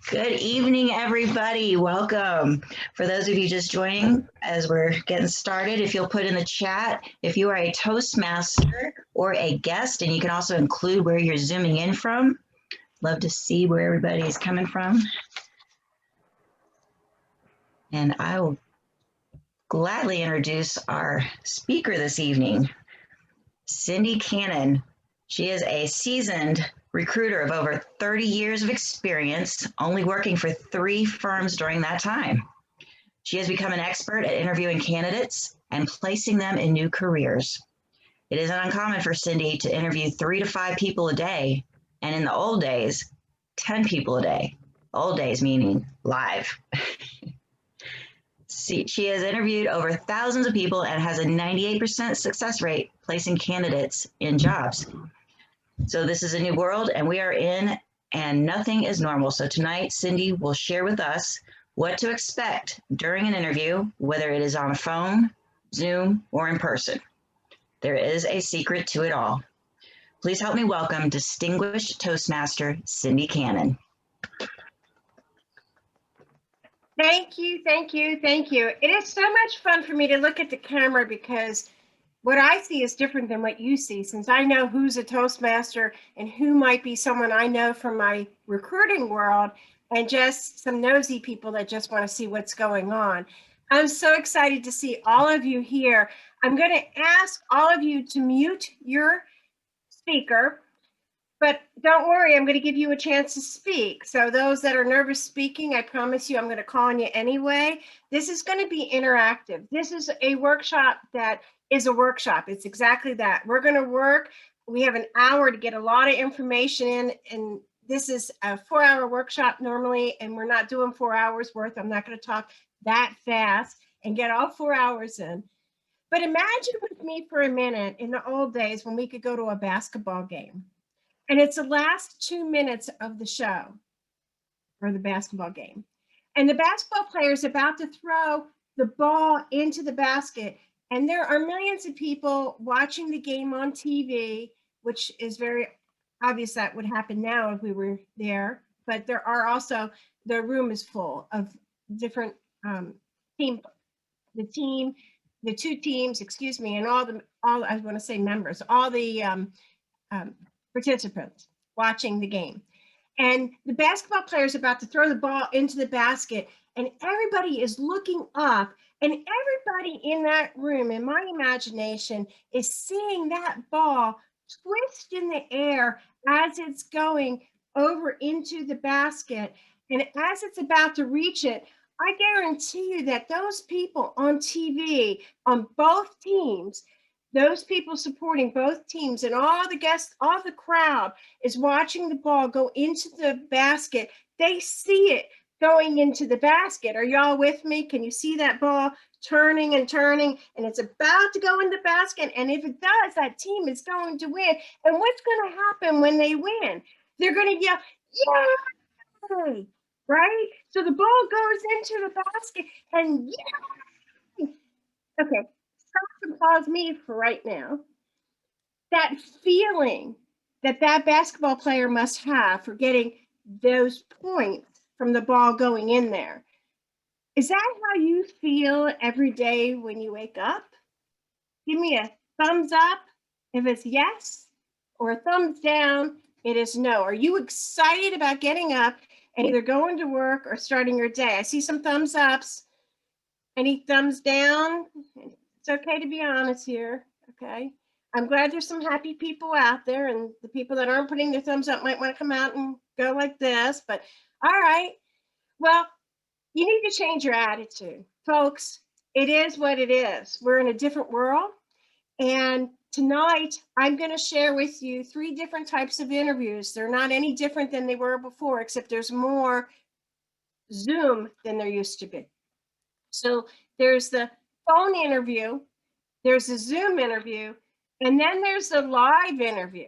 Good evening, everybody. Welcome. For those of you just joining, as we're getting started, if you'll put in the chat, if you are a Toastmaster or a guest, and you can also include where you're zooming in from. Love to see where everybody is coming from. And I will gladly introduce our speaker this evening, Cindy Cannon. She is a seasoned recruiter of over 30 years of experience, only working for 3 firms during that time. She has become an expert at interviewing candidates and placing them in new careers. It isn't uncommon for Cindy to interview 3 to 5 people a day, and in the old days, 10 people a day. Old days meaning live. She has interviewed over thousands of people and has a 98% success rate placing candidates in jobs. So this is a new world and we are in, and nothing is normal. So tonight, Cindy will share with us what to expect during an interview, whether it is on a phone, Zoom, or in person. There is a secret to it all. Please help me welcome distinguished Toastmaster Cindy Cannon. Thank you, thank you, thank you. It is so much fun for me to look at the camera because what I see is different than what you see, since I know who's a Toastmaster and who might be someone I know from my recruiting world and just some nosy people that just want to see what's going on. I'm so excited to see all of you here. I'm going to ask all of you to mute your speaker, but don't worry, I'm going to give you a chance to speak. So those that are nervous speaking, I promise you I'm going to call on you anyway. This is going to be interactive. This is a workshop that is a workshop. It's exactly that. We're going to work. We have an hour to get a lot of information in, and this is a 4-hour workshop normally, and we're not doing 4 hours worth. I'm not going to talk that fast and get all 4 hours in. But imagine with me for a minute in the old days when we could go to a basketball game. And it's the last 2 minutes of the show or the basketball game. And the basketball player is about to throw the ball into the basket. And there are millions of people watching the game on TV, which is very obvious that would happen now if we were there. But there are also, the room is full of different the 2 teams, excuse me, and all I want to say members, all the participants watching the game. And the basketball player is about to throw the ball into the basket, and everybody is looking up, and everybody in that room, in my imagination, is seeing that ball twist in the air as it's going over into the basket. And as it's about to reach it, I guarantee you that those people on TV on both teams, those people supporting both teams and all the guests, all the crowd is watching the ball go into the basket. They see it going into the basket. Are y'all with me? Can you see that ball turning and turning, and it's about to go in the basket? And if it does, that team is going to win. And what's going to happen when they win? They're going to yell, yay! Right? So the ball goes into the basket and yay! Okay. Pause me for right now. That feeling that basketball player must have for getting those points from the ball going in there. Is that how you feel every day when you wake up? Give me a thumbs up if it's yes, or a thumbs down it is no. Are you excited about getting up and either going to work or starting your day? I see some thumbs ups. Any thumbs down? It's okay to be honest here, okay? I'm glad there's some happy people out there, and the people that aren't putting their thumbs up might want to come out and go like this, but all right. Well, you need to change your attitude. Folks, it is what it is. We're in a different world, and tonight I'm going to share with you 3 different types of interviews. They're not any different than they were before, except there's more Zoom than there used to be. So there's the phone interview, there's a Zoom interview, and then there's the live interview.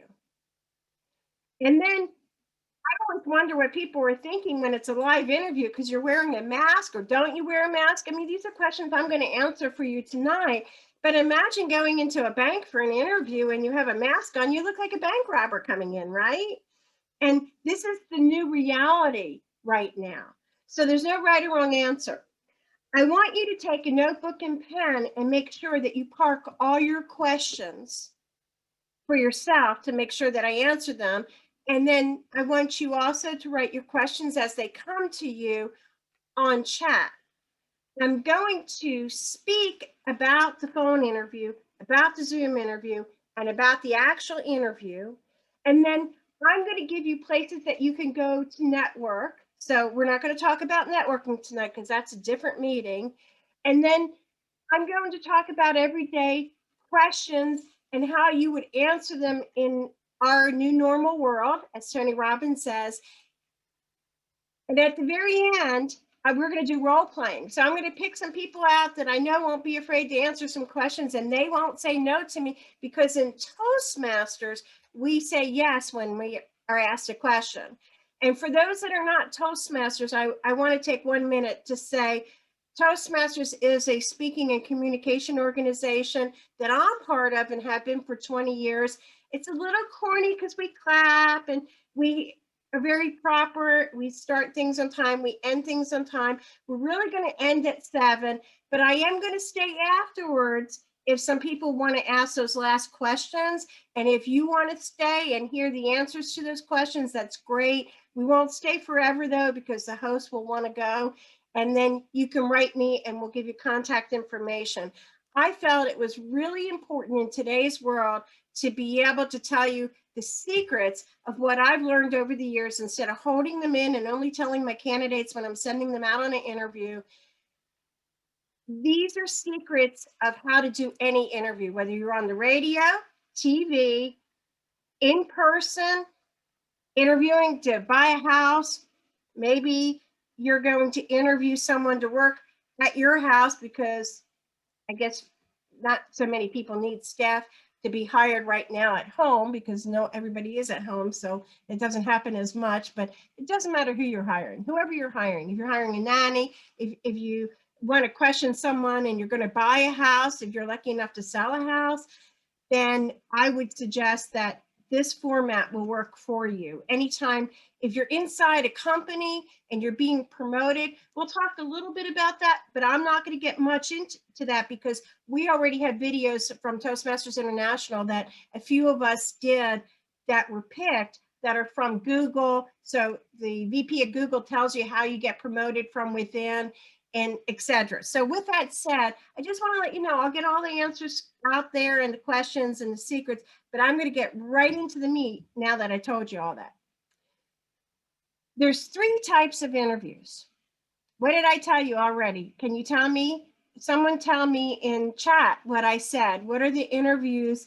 And then I always wonder what people are thinking when it's a live interview, because you're wearing a mask, or don't you wear a mask? I mean, these are questions I'm going to answer for you tonight. But imagine going into a bank for an interview and you have a mask on, you look like a bank robber coming in, right? And this is the new reality right now. So there's no right or wrong answer. I want you to take a notebook and pen and make sure that you park all your questions for yourself to make sure that I answer them. And then I want you also to write your questions as they come to you on chat. I'm going to speak about the phone interview, about the Zoom interview, and about the actual interview. And then I'm going to give you places that you can go to network. So we're not going to talk about networking tonight because that's a different meeting. And then I'm going to talk about everyday questions and how you would answer them in our new normal world, as Tony Robbins says. And at the very end, we're going to do role playing. So I'm going to pick some people out that I know won't be afraid to answer some questions, and they won't say no to me, because in Toastmasters, we say yes when we are asked a question. And for those that are not Toastmasters, I want to take 1 minute to say Toastmasters is a speaking and communication organization that I'm part of and have been for 20 years. It's a little corny because we clap and we are very proper. We start things on time. We end things on time. We're really going to end at 7, but I am going to stay afterwards if some people want to ask those last questions. And if you want to stay and hear the answers to those questions, that's great. We won't stay forever though, because the host will want to go. And then you can write me and we'll give you contact information. I felt it was really important in today's world to be able to tell you the secrets of what I've learned over the years, instead of holding them in and only telling my candidates when I'm sending them out on an interview. These are secrets of how to do any interview, whether you're on the radio, TV, in person, interviewing to buy a house. Maybe you're going to interview someone to work at your house, because I guess not so many people need staff to be hired right now at home, because everybody is at home, so it doesn't happen as much. But it doesn't matter who you're hiring, whoever you're hiring. If you're hiring a nanny, if you want to question someone and you're going to buy a house, if you're lucky enough to sell a house, then I would suggest that this format will work for you. Anytime, if you're inside a company and you're being promoted, we'll talk a little bit about that, but I'm not going to get much into that, because we already have videos from Toastmasters International that a few of us did that were picked, that are from Google. So the VP of Google tells you how you get promoted from within, and etc. So with that said, I just want to let you know, I'll get all the answers out there and the questions and the secrets, but I'm going to get right into the meat now that I told you all that. There's 3 types of interviews. What did I tell you already? Can you tell me? Someone tell me in chat what I said. What are the interviews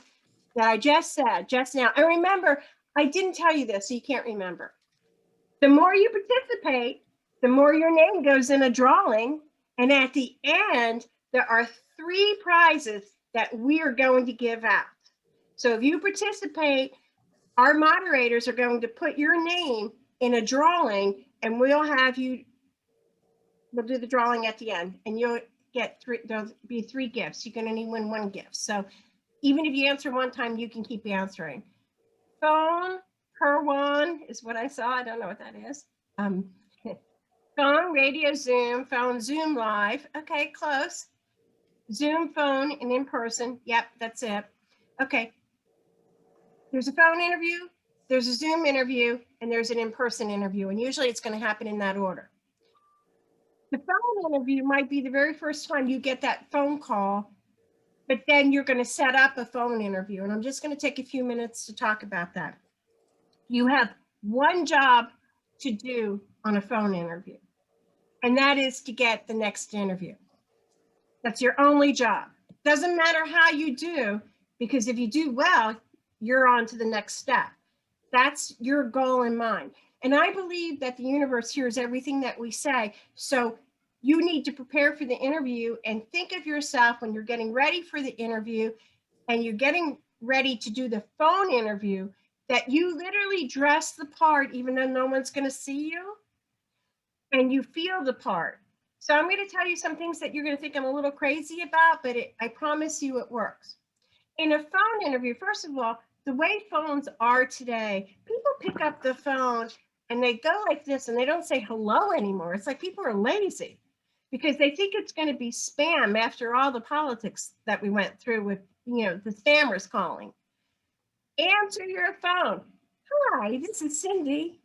that I just said just now? And remember, I didn't tell you this, so you can't remember. The more you participate, the more your name goes in a drawing. And at the end, there are 3 prizes that we are going to give out. So if you participate, our moderators are going to put your name in a drawing, and we'll do the drawing at the end, and you'll get 3, there'll be 3 gifts. You're going to only win 1 gift. So even if you answer one time, you can keep answering. Phone, Kerwan is what I saw. I don't know what that is. Phone, radio, Zoom, phone, Zoom live. Okay, close. Zoom, phone, and in person. Yep, that's it. Okay. There's a phone interview, there's a Zoom interview, and there's an in-person interview. And usually it's going to happen in that order. The phone interview might be the very first time you get that phone call, but then you're going to set up a phone interview. And I'm just going to take a few minutes to talk about that. You have one job to do on a phone interview, and that is to get the next interview. That's your only job. Doesn't matter how you do, because if you do well, you're on to the next step. That's your goal in mind. And I believe that the universe hears everything that we say. So you need to prepare for the interview and think of yourself when you're getting ready for the interview and you're getting ready to do the phone interview, that you literally dress the part, even though no one's going to see you, and you feel the part. So I'm going to tell you some things that you're going to think I'm a little crazy about, but I promise you it works. In a phone interview, first of all, the way phones are today, people pick up the phone and they go like this and they don't say hello anymore. It's like people are lazy because they think it's going to be spam after all the politics that we went through with, the spammers calling. Answer your phone. Hi, this is Cindy.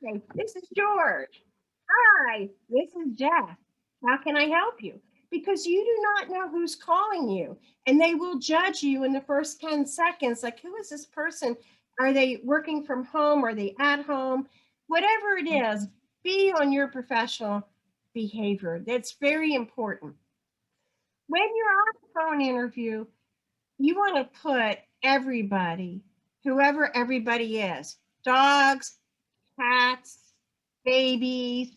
Hey, this is George. Hi, this is Jeff. How can I help you? Because you do not know who's calling you, and they will judge you in the first 10 seconds. Like, who is this person? Are they working from home? Are they at home? Whatever it is, be on your professional behavior. That's very important. When you're on a phone interview, you want to put everybody, whoever everybody is, dogs, cats, babies,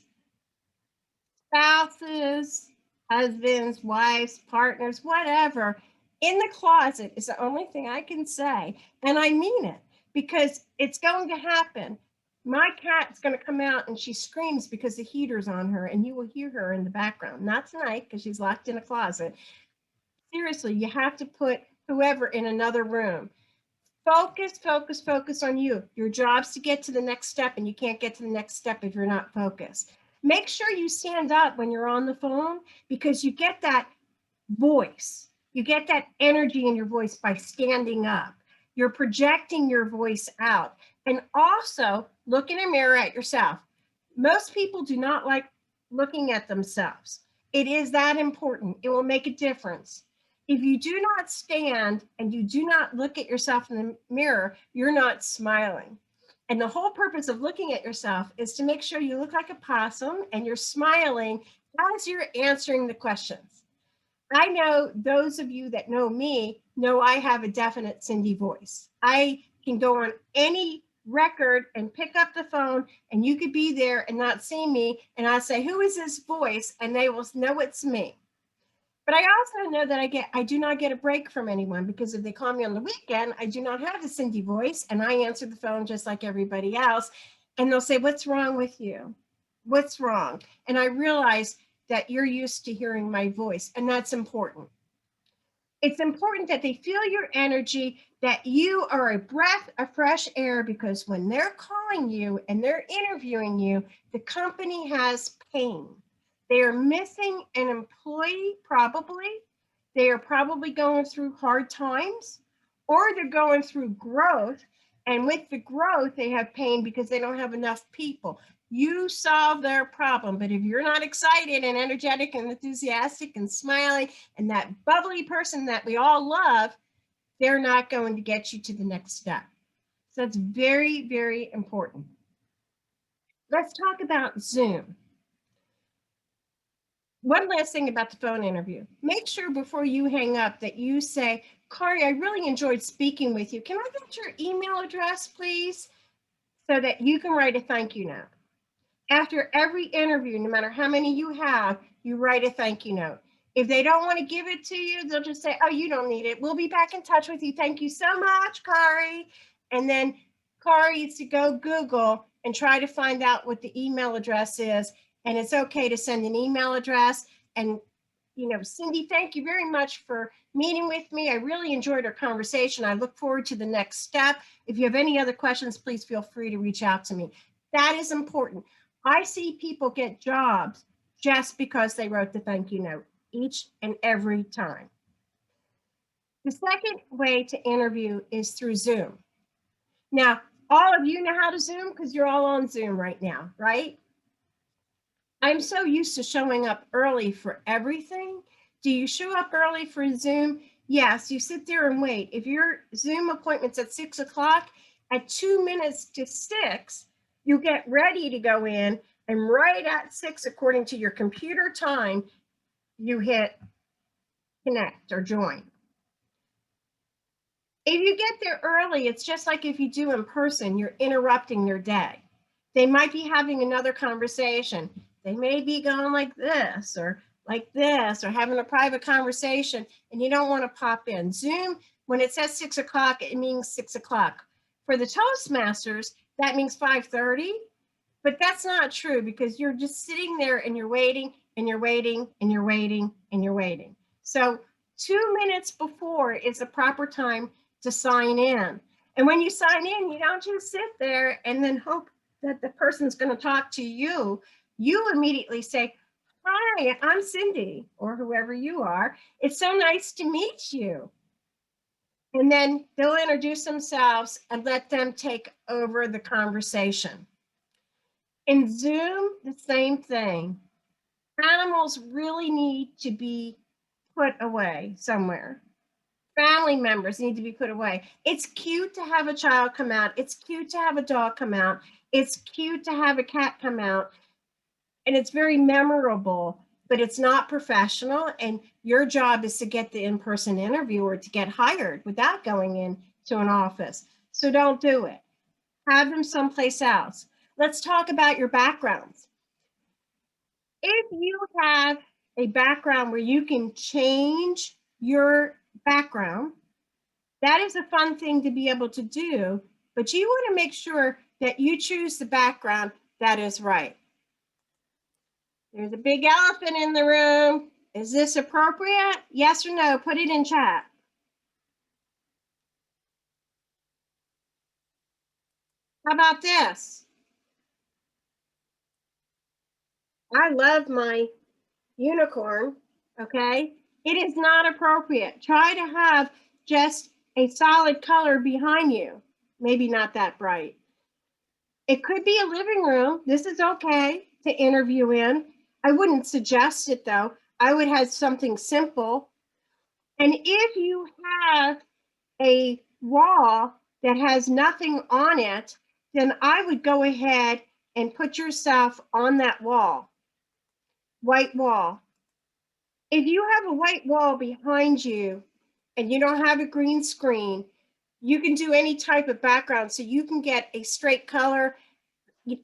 spouses, husbands, wives, partners, whatever, in the closet is the only thing I can say. And I mean it because it's going to happen. My cat's going to come out and she screams because the heater's on her, and you will hear her in the background. Not tonight because she's locked in a closet. Seriously, you have to put whoever in another room. Focus, focus, focus on you. Your job's to get to the next step, and you can't get to the next step if you're not focused. Make sure you stand up when you're on the phone because you get that voice. You get that energy in your voice by standing up. You're projecting your voice out. And also look in a mirror at yourself. Most people do not like looking at themselves. It is that important. It will make a difference. If you do not stand and you do not look at yourself in the mirror, you're not smiling. And the whole purpose of looking at yourself is to make sure you look like a possum and you're smiling as you're answering the questions. I know those of you that know me know I have a definite Cindy voice. I can go on any record and pick up the phone, and you could be there and not see me, and I'll say, who is this voice? And they will know it's me. But I also know that I do not get a break from anyone, because if they call me on the weekend, I do not have the Cindy voice, and I answer the phone just like everybody else. And they'll say, what's wrong with you? What's wrong? And I realize that you're used to hearing my voice, and that's important. It's important that they feel your energy, that you are a breath of fresh air, because when they're calling you and they're interviewing you, the company has pain. They are missing an employee, probably. They are probably going through hard times, or they're going through growth. And with the growth, they have pain because they don't have enough people. You solve their problem. But if you're not excited and energetic and enthusiastic and smiling and that bubbly person that we all love, they're not going to get you to the next step. So it's very, very important. Let's talk about Zoom. One last thing about the phone interview. Make sure before you hang up that you say, Kari, I really enjoyed speaking with you. Can I get your email address, please? So that you can write a thank you note. After every interview, no matter how many you have, you write a thank you note. If they don't want to give it to you, they'll just say, oh, you don't need it. We'll be back in touch with you. Thank you so much, Kari. And then Kari needs to go Google and try to find out what the email address is. And it's okay to send an email address. And, Cindy, thank you very much for meeting with me. I really enjoyed our conversation. I look forward to the next step. If you have any other questions, please feel free to reach out to me. That is important. I see people get jobs just because they wrote the thank you note each and every time. The second way to interview is through Zoom. Now, all of you know how to Zoom because you're all on Zoom right now, right? I'm so used to showing up early for everything. Do you show up early for Zoom? Yes, you sit there and wait. If your Zoom appointment's at 6 o'clock, at 2 minutes to 6, you get ready to go in, and right at 6, according to your computer time, you hit connect or join. If you get there early, it's just like if you do in person, you're interrupting their day. They might be having another conversation. They may be going like this or having a private conversation, and you don't want to pop in. Zoom, when it says 6 o'clock, it means 6 o'clock. For the Toastmasters, that means 5:30, but that's not true because you're just sitting there and you're waiting and you're waiting and you're waiting and you're waiting. So 2 minutes before is the proper time to sign in. And when you sign in, you don't just sit there and then hope that the person's going to talk to you, you immediately say, "Hi, I'm Cindy," or whoever you are. "It's so nice to meet you." And then they'll introduce themselves and let them take over the conversation. In Zoom, the same thing. Animals really need to be put away somewhere. Family members need to be put away. It's cute to have a child come out. It's cute to have a dog come out. It's cute to have a cat come out. And it's very memorable, but it's not professional. And your job is to get the in-person interview or to get hired without going into an office. So don't do it. Have them someplace else. Let's talk about your backgrounds. If you have a background where you can change your background, that is a fun thing to be able to do, but you want to make sure that you choose the background that is right. There's a big elephant in the room. Is this appropriate? Yes or no? Put it in chat. How about this? I love my unicorn, okay? It is not appropriate. Try to have just a solid color behind you. Maybe not that bright. It could be a living room. This is okay to interview in. I wouldn't suggest it though. I would have something simple. And if you have a wall that has nothing on it, then I would go ahead and put yourself on that wall. White wall. If you have a white wall behind you and you don't have a green screen, you can do any type of background. So you can get a straight color,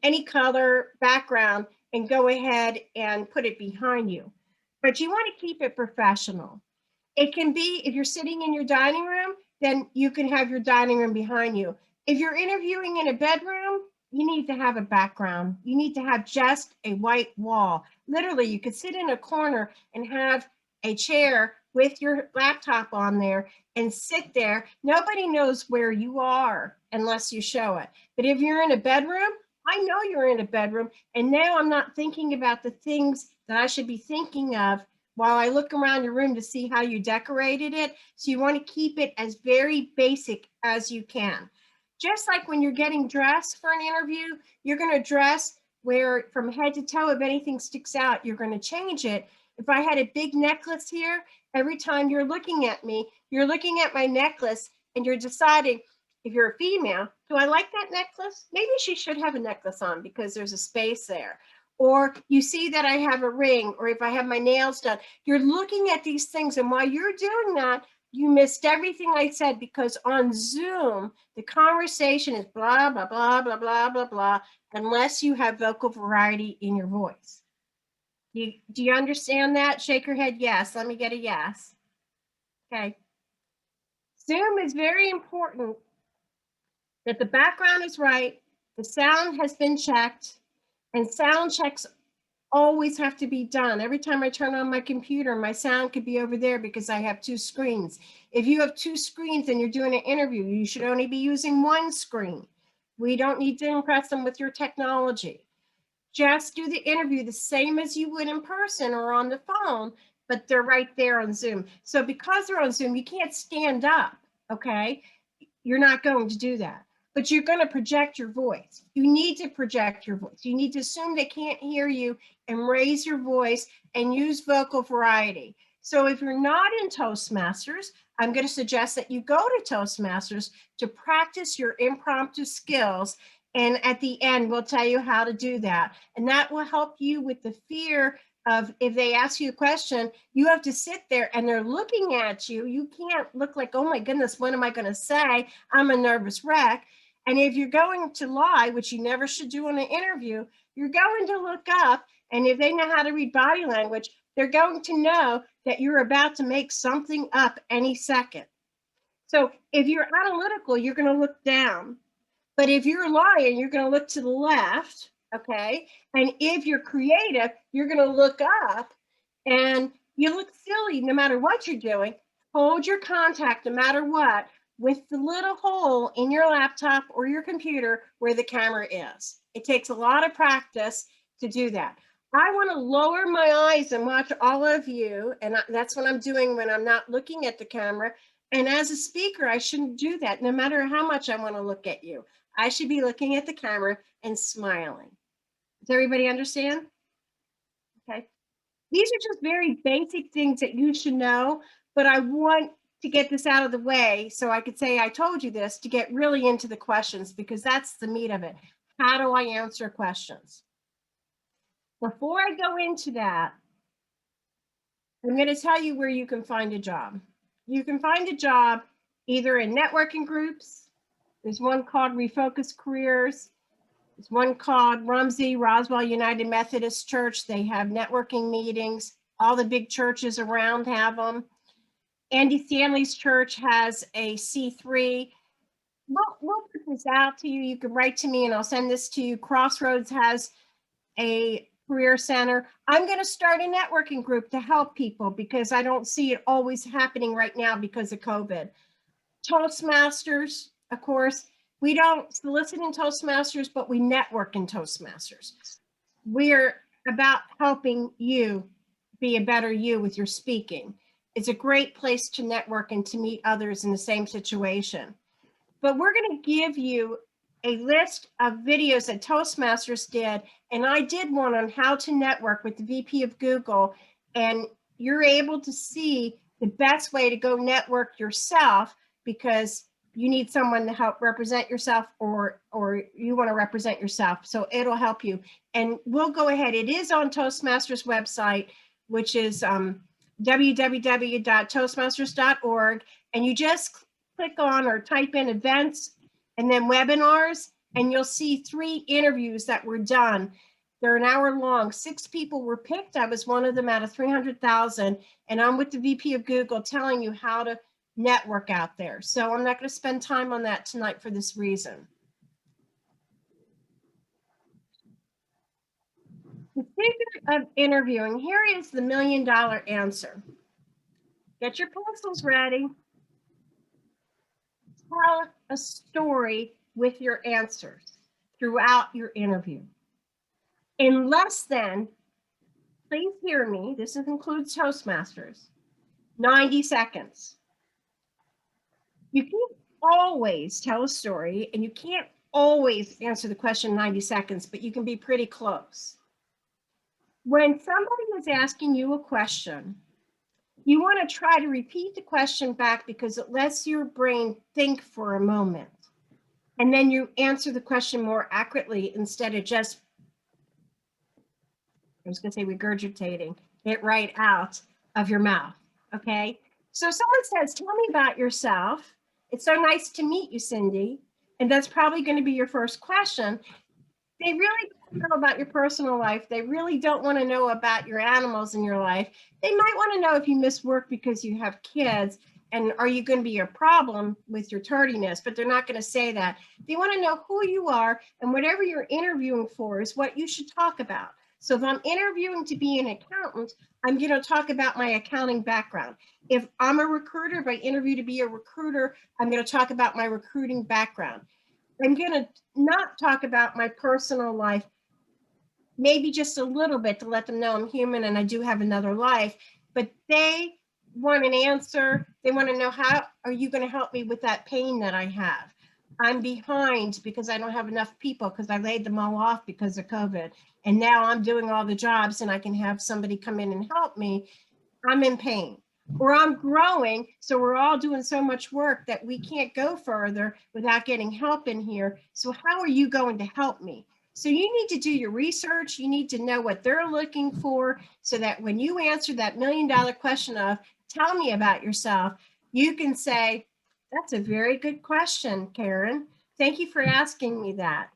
any color background, and go ahead and put it behind you. But you want to keep it professional. It can be, if you're sitting in your dining room, then you can have your dining room behind you. If you're interviewing in a bedroom, you need to have a background. You need to have just a white wall. Literally, you could sit in a corner and have a chair with your laptop on there and sit there. Nobody knows where you are unless you show it. But if you're in a bedroom, I know you're in a bedroom, and now I'm not thinking about the things that I should be thinking of while I look around your room to see how you decorated it. So you want to keep it as very basic as you can. Just like when you're getting dressed for an interview, you're going to dress where from head to toe, if anything sticks out, you're going to change it. If I had a big necklace here, every time you're looking at me, you're looking at my necklace and you're deciding, if you're a female, do I like that necklace? Maybe she should have a necklace on because there's a space there. Or you see that I have a ring, or if I have my nails done, you're looking at these things. And while you're doing that, you missed everything I said, because on Zoom, the conversation is blah, blah, blah, blah, blah, blah, blah, unless you have vocal variety in your voice. Do you understand that? Shake your head yes. Let me get a yes. Okay. Zoom is very important that the background is right, the sound has been checked, and sound checks always have to be done. Every time I turn on my computer, my sound could be over there because I have two screens. If you have two screens and you're doing an interview, you should only be using one screen. We don't need to impress them with your technology. Just do the interview the same as you would in person or on the phone, but they're right there on Zoom. So because they're on Zoom, you can't stand up, okay? You're not going to do that. But you're going to project your voice. You need to project your voice. You need to assume they can't hear you and raise your voice and use vocal variety. So if you're not in Toastmasters, I'm going to suggest that you go to Toastmasters to practice your impromptu skills. And at the end, we'll tell you how to do that. And that will help you with the fear of, if they ask you a question, you have to sit there and they're looking at you. You can't look like, oh my goodness, what am I going to say? I'm a nervous wreck. And if you're going to lie, which you never should do in an interview, you're going to look up, and if they know how to read body language, they're going to know that you're about to make something up any second. So if you're analytical, you're going to look down. But if you're lying, you're going to look to the left, okay? And if you're creative, you're going to look up, and you look silly no matter what you're doing. Hold your contact no matter what, with the little hole in your laptop or your computer where the camera is. It takes a lot of practice to do that. I want to lower my eyes and watch all of you. And that's what I'm doing when I'm not looking at the camera. And as a speaker, I shouldn't do that. No matter how much I want to look at you, I should be looking at the camera and smiling. Does everybody understand? Okay. These are just very basic things that you should know, but I want to get this out of the way so I could say I told you this to get really into the questions, because that's the meat of it. How do I answer questions? Before I go into that, I'm going to tell you where you can find a job. You can find a job either in networking groups. There's one called Refocus Careers. There's one called Rumsey, Roswell United Methodist Church. They have networking meetings. All the big churches around have them. Andy Stanley's church has a C3. We'll put this out to you. You can write to me and I'll send this to you. Crossroads has a career center. I'm going to start a networking group to help people because I don't see it always happening right now because of COVID. Toastmasters, of course, we don't solicit in Toastmasters, but we network in Toastmasters. We're about helping you be a better you with your speaking. It's a great place to network and to meet others in the same situation. But we're going to give you a list of videos that Toastmasters did, and I did one on how to network with the VP of Google, and you're able to see the best way to go network yourself because you need someone to help represent yourself or you want to represent yourself. So it'll help you. And we'll go ahead. It is on Toastmasters website, which is www.toastmasters.org. And you just click on or type in events and then webinars, and you'll see 3 interviews that were done. They're an hour long. 6 people were picked. I was one of them out of 300,000. And I'm with the VP of Google telling you how to network out there. So I'm not going to spend time on that tonight for this reason. The secret of interviewing, here is the $1 million answer. Get your pencils ready. Tell a story with your answers throughout your interview. In less than, please hear me, this includes Toastmasters, 90 seconds. You can't always tell a story and you can't always answer the question in 90 seconds, but you can be pretty close. When somebody is asking you a question, you want to try to repeat the question back because it lets your brain think for a moment. And then you answer the question more accurately instead of just, I was going to say regurgitating it right out of your mouth. Okay. So someone says, tell me about yourself. It's so nice to meet you, Cindy. And that's probably going to be your first question. They really don't know about your personal life. They really don't want to know about your animals in your life. They might want to know if you miss work because you have kids and are you going to be a problem with your tardiness, but they're not going to say that. They want to know who you are, and whatever you're interviewing for is what you should talk about. So if I'm interviewing to be an accountant, I'm going to talk about my accounting background. If I'm a recruiter, if I interview to be a recruiter, I'm going to talk about my recruiting background. I'm going to not talk about my personal life, maybe just a little bit to let them know I'm human and I do have another life, but they want an answer. They want to know, how are you going to help me with that pain that I have? I'm behind because I don't have enough people because I laid them all off because of COVID. And now I'm doing all the jobs and I can have somebody come in and help me. I'm in pain. Or I'm growing, so we're all doing so much work that we can't go further without getting help in here. So how are you going to help me? So you need to do your research. You need to know what they're looking for so that when you answer that $1 million question of, tell me about yourself, you can say, that's a very good question, Karen. Thank you for asking me that.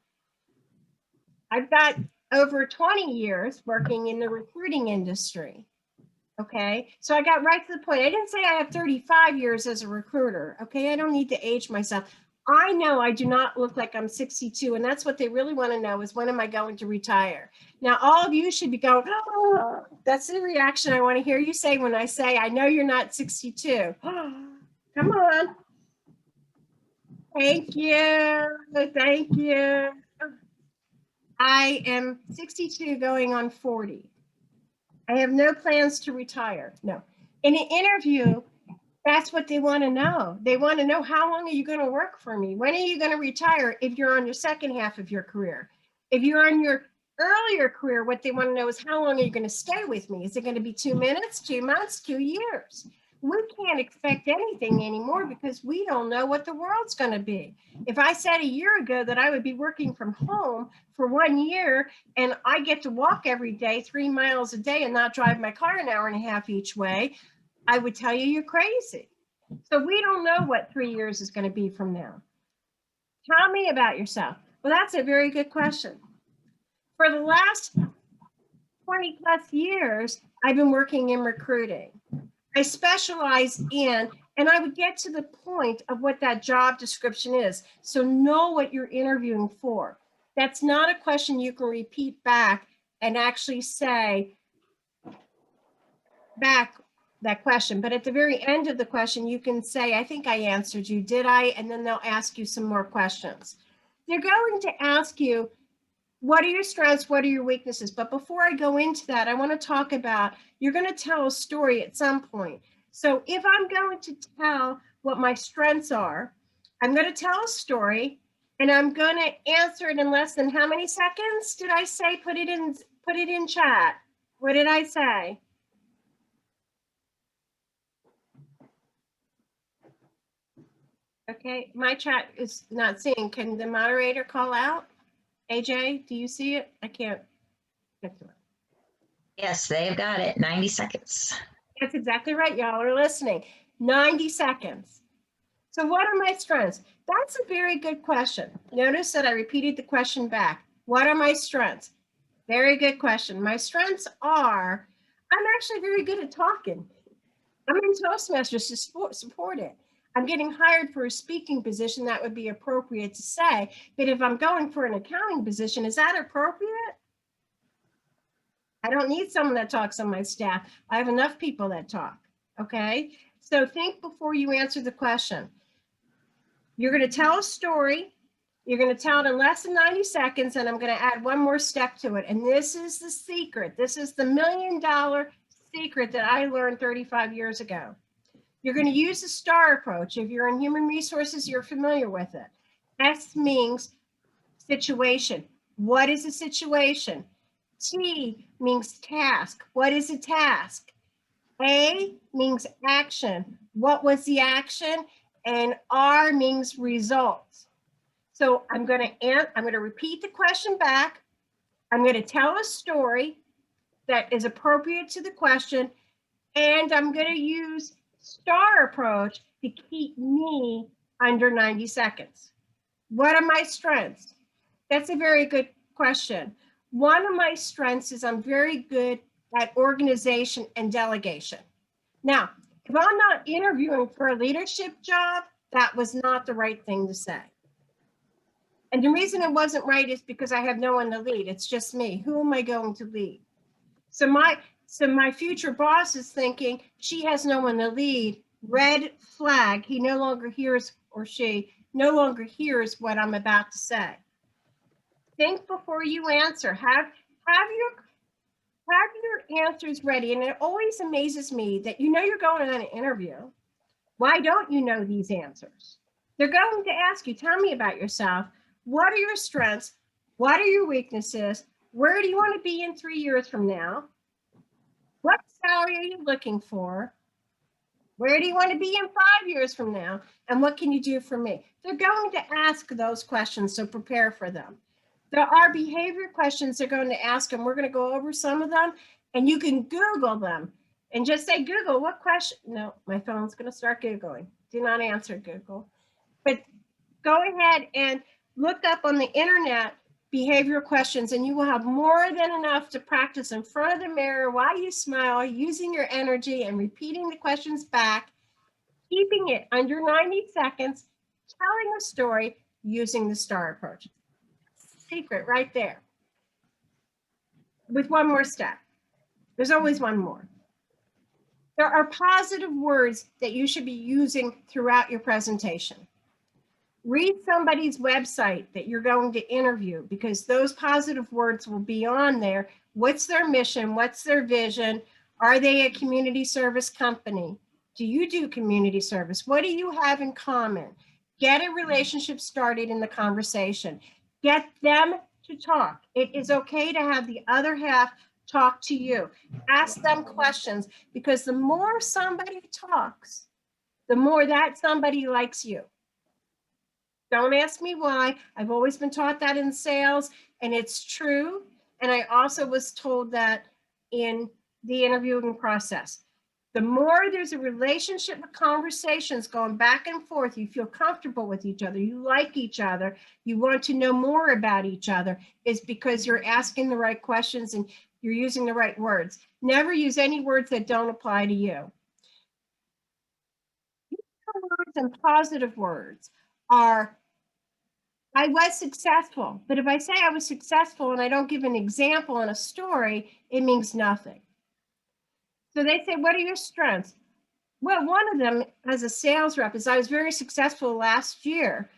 I've got over 20 years working in the recruiting industry. Okay, so I got right to the point. I didn't say I have 35 years as a recruiter. Okay, I don't need to age myself. I know I do not look like I'm 62, and that's what they really want to know is, when am I going to retire? Now, all of you should be going, oh, that's the reaction I want to hear you say when I say, I know you're not 62. Come on. Thank you. Thank you. I am 62 going on 40. I have no plans to retire. No. In an interview, that's what they want to know. They want to know, how long are you going to work for me? When are you going to retire if you're on your second half of your career? If you're on your earlier career, what they want to know is, how long are you going to stay with me? Is it going to be 2 minutes, 2 months, 2 years? We can't expect anything anymore because we don't know what the world's going to be. If I said a year ago that I would be working from home for 1 year and I get to walk every day 3 miles a day and not drive my car an hour and a half each way, I would tell you you're crazy. So we don't know what 3 years is going to be from now. Tell me about yourself. Well, that's a very good question. For the last 20 plus years, I've been working in recruiting. I specialize in, and I would get to the point of what that job description is. So know what you're interviewing for. That's not a question you can repeat back and actually say back that question. But at the very end of the question, you can say, I think I answered you, did I? And then they'll ask you some more questions. They're going to ask you, what are your strengths? What are your weaknesses? But before I go into that, I want to talk about, you're going to tell a story at some point. So if I'm going to tell what my strengths are, I'm going to tell a story and I'm going to answer it in less than how many seconds did I say? Put it in chat. What did I say? Okay, my chat is not seeing. Can the moderator call out? AJ, do you see it? I can't get to it. Yes, they've got it. 90 seconds. That's exactly right. Y'all are listening. 90 seconds. So what are my strengths? That's a very good question. Notice that I repeated the question back. What are my strengths? Very good question. My strengths are, I'm actually very good at talking. I'm in Toastmasters to support it. I'm getting hired for a speaking position that would be appropriate to say, but if I'm going for an accounting position, is that appropriate? I don't need someone that talks on my staff. I have enough people that talk, okay? So think before you answer the question. You're gonna tell a story. You're gonna tell it in less than 90 seconds, and I'm gonna add one more step to it. And this is the secret. This is the $1 million secret that I learned 35 years ago. You're going to use the STAR approach. If you're in human resources, you're familiar with it. S means situation. What is a situation? T means task. What is a task? A means action. What was the action? And R means results. So I'm going to repeat the question back. I'm going to tell a story that is appropriate to the question, and I'm going to use STAR approach to keep me under 90 seconds. What are my strengths? That's a very good question. One of my strengths is I'm very good at organization and delegation. Now, if I'm not interviewing for a leadership job, that was not the right thing to say. And the reason it wasn't right is because I have no one to lead. It's just me. Who am I going to lead? So my future boss is thinking, she has no one to lead. Red flag. He no longer hears, or she no longer hears what I'm about to say. Think before you answer. Have your answers ready. And it always amazes me that you know you're going on an interview. Why don't you know these answers? They're going to ask you, tell me about yourself. What are your strengths? What are your weaknesses? Where do you want to be in 3 years from now? What salary are you looking for? Where do you want to be in 5 years from now? And what can you do for me? They're going to ask those questions, so prepare for them. There are behavior questions they're going to ask, and we're going to go over some of them, and you can Google them and just say, Google, what question? No, my phone's going to start Googling. Do not answer Google. But go ahead and look up on the internet behavioral questions, and you will have more than enough to practice in front of the mirror while you smile, using your energy and repeating the questions back, keeping it under 90 seconds, telling a story using the STAR approach. Secret right there. With one more step. There's always one more. There are positive words that you should be using throughout your presentation. Read somebody's website that you're going to interview, because those positive words will be on there. What's their mission? What's their vision? Are they a community service company? Do you do community service? What do you have in common? Get a relationship started in the conversation. Get them to talk. It is okay to have the other half talk to you. Ask them questions, because the more somebody talks, the more that somebody likes you. Don't ask me why. I've always been taught that in sales, and it's true. And I also was told that in the interviewing process. The more there's a relationship with conversations going back and forth, you feel comfortable with each other, you like each other, you want to know more about each other, is because you're asking the right questions and you're using the right words. Never use any words that don't apply to you. Words and positive words are, I was successful. But if I say I was successful and I don't give an example and a story, it means nothing. So they say, what are your strengths? Well, one of them as a sales rep is I was very successful last year.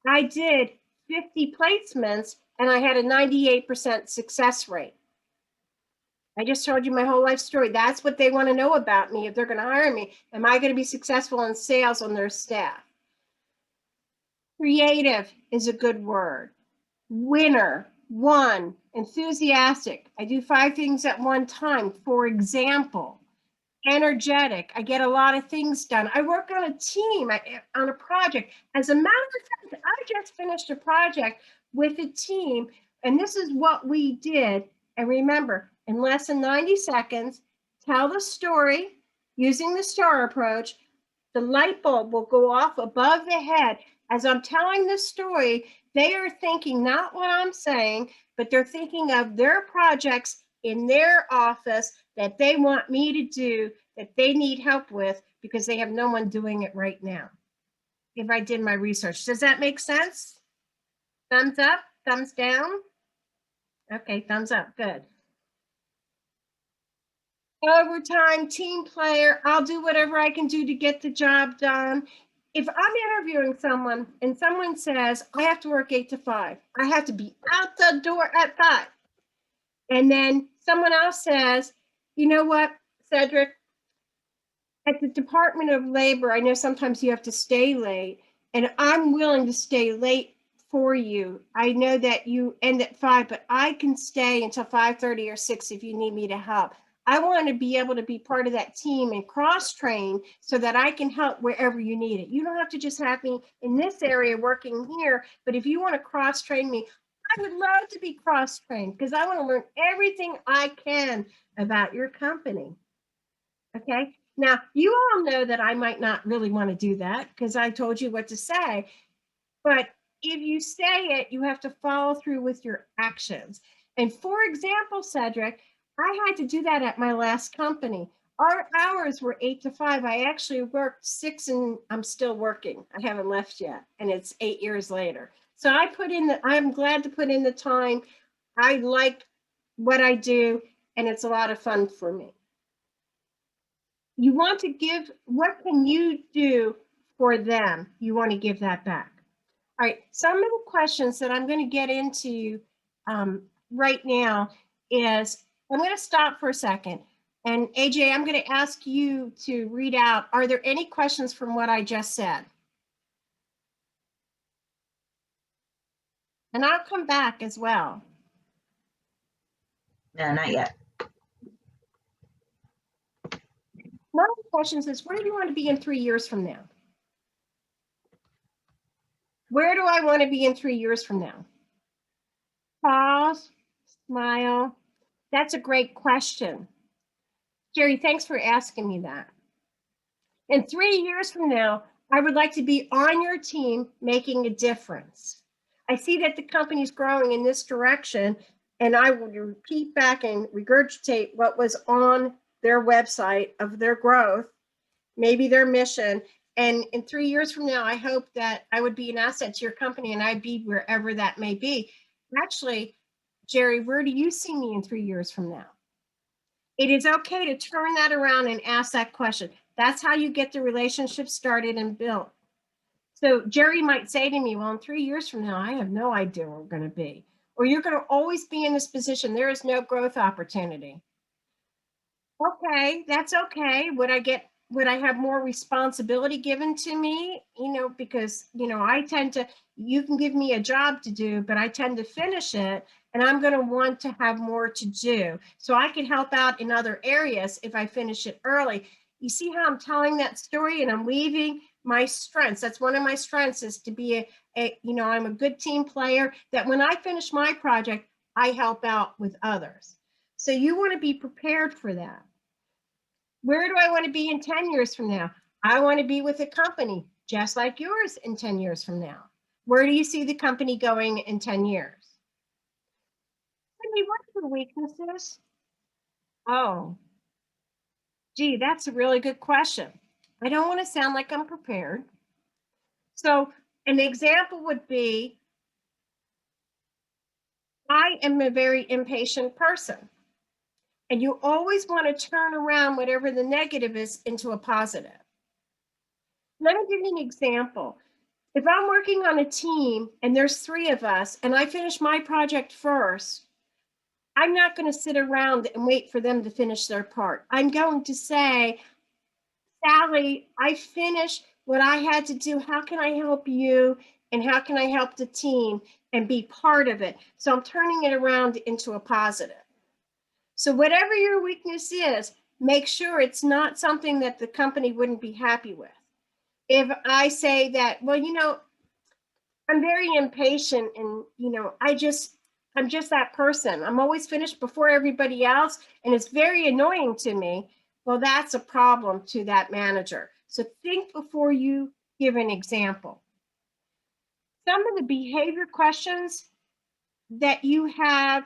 I did 50 placements and I had a 98% success rate. I just told you my whole life story. That's what they want to know about me if they're going to hire me. Am I going to be successful in sales on their staff? Creative is a good word. Winner, won, enthusiastic. I do 5 things at one time. For example, energetic. I get a lot of things done. I work on a team, on a project. As a matter of fact, I just finished a project with a team, and this is what we did. And remember, in less than 90 seconds, tell the story using the STAR approach. The light bulb will go off above the head. As I'm telling the story, they are thinking not what I'm saying, but they're thinking of their projects in their office that they want me to do, that they need help with, because they have no one doing it right now. If I did my research, does that make sense? Thumbs up, thumbs down? Okay, thumbs up, good. Overtime, team player, I'll do whatever I can do to get the job done. If I'm interviewing someone and someone says, I have to work 8 to 5, I have to be out the door at 5. And then someone else says, you know what, Cedric, at the Department of Labor, I know sometimes you have to stay late, and I'm willing to stay late for you. I know that you end at 5, but I can stay until 5:30 or 6 if you need me to help. I want to be able to be part of that team and cross-train so that I can help wherever you need it. You don't have to just have me in this area working here, but if you want to cross-train me, I would love to be cross-trained because I want to learn everything I can about your company. Okay. Now, you all know that I might not really want to do that because I told you what to say. But if you say it, you have to follow through with your actions. And for example, Cedric, I had to do that at my last company. Our hours were 8 to 5. I actually worked 6 and I'm still working. I haven't left yet. And it's 8 years later. So I'm glad to put in the time. I like what I do and it's a lot of fun for me. You want to give, what can you do for them? You want to give that back. All right, some of the questions that I'm going to get into right now is, I'm going to stop for a second. And AJ, I'm going to ask you to read out, are there any questions from what I just said? And I'll come back as well. No, not yet. One of the questions is, where do you want to be in 3 years from now? Where do I want to be in 3 years from now? Pause, smile. That's a great question. Jerry, thanks for asking me that. In 3 years from now, I would like to be on your team making a difference. I see that the company's growing in this direction, and I would repeat back and regurgitate what was on their website of their growth, maybe their mission. And in 3 years from now, I hope that I would be an asset to your company and I'd be wherever that may be. Actually, Jerry, where do you see me in 3 years from now? It is okay to turn that around and ask that question. That's how you get the relationship started and built. So Jerry might say to me, well, in 3 years from now, I have no idea where we're going to be. Or you're going to always be in this position. There is no growth opportunity. Okay, that's okay. Would I have more responsibility given to me? Because, I tend to, you can give me a job to do, but I tend to finish it and I'm going to want to have more to do. So I can help out in other areas if I finish it early. You see how I'm telling that story and I'm leaving my strengths. That's one of my strengths, is to be I'm a good team player, that when I finish my project, I help out with others. So you want to be prepared for that. Where do I want to be in 10 years from now? I want to be with a company just like yours in 10 years from now. Where do you see the company going in 10 years? Cindy, what are the weaknesses? Oh, gee, that's a really good question. I don't want to sound like I'm prepared. So an example would be, I am a very impatient person. And you always want to turn around whatever the negative is into a positive. Let me give you an example. If I'm working on a team and there's 3 of us and I finish my project first, I'm not going to sit around and wait for them to finish their part. I'm going to say, Sally, I finished what I had to do. How can I help you? And how can I help the team and be part of it? So I'm turning it around into a positive. So whatever your weakness is, make sure it's not something that the company wouldn't be happy with. If I say that, well, I'm very impatient and, I'm just that person. I'm always finished before everybody else and it's very annoying to me. Well, that's a problem to that manager. So think before you give an example. Some of the behavior questions that you have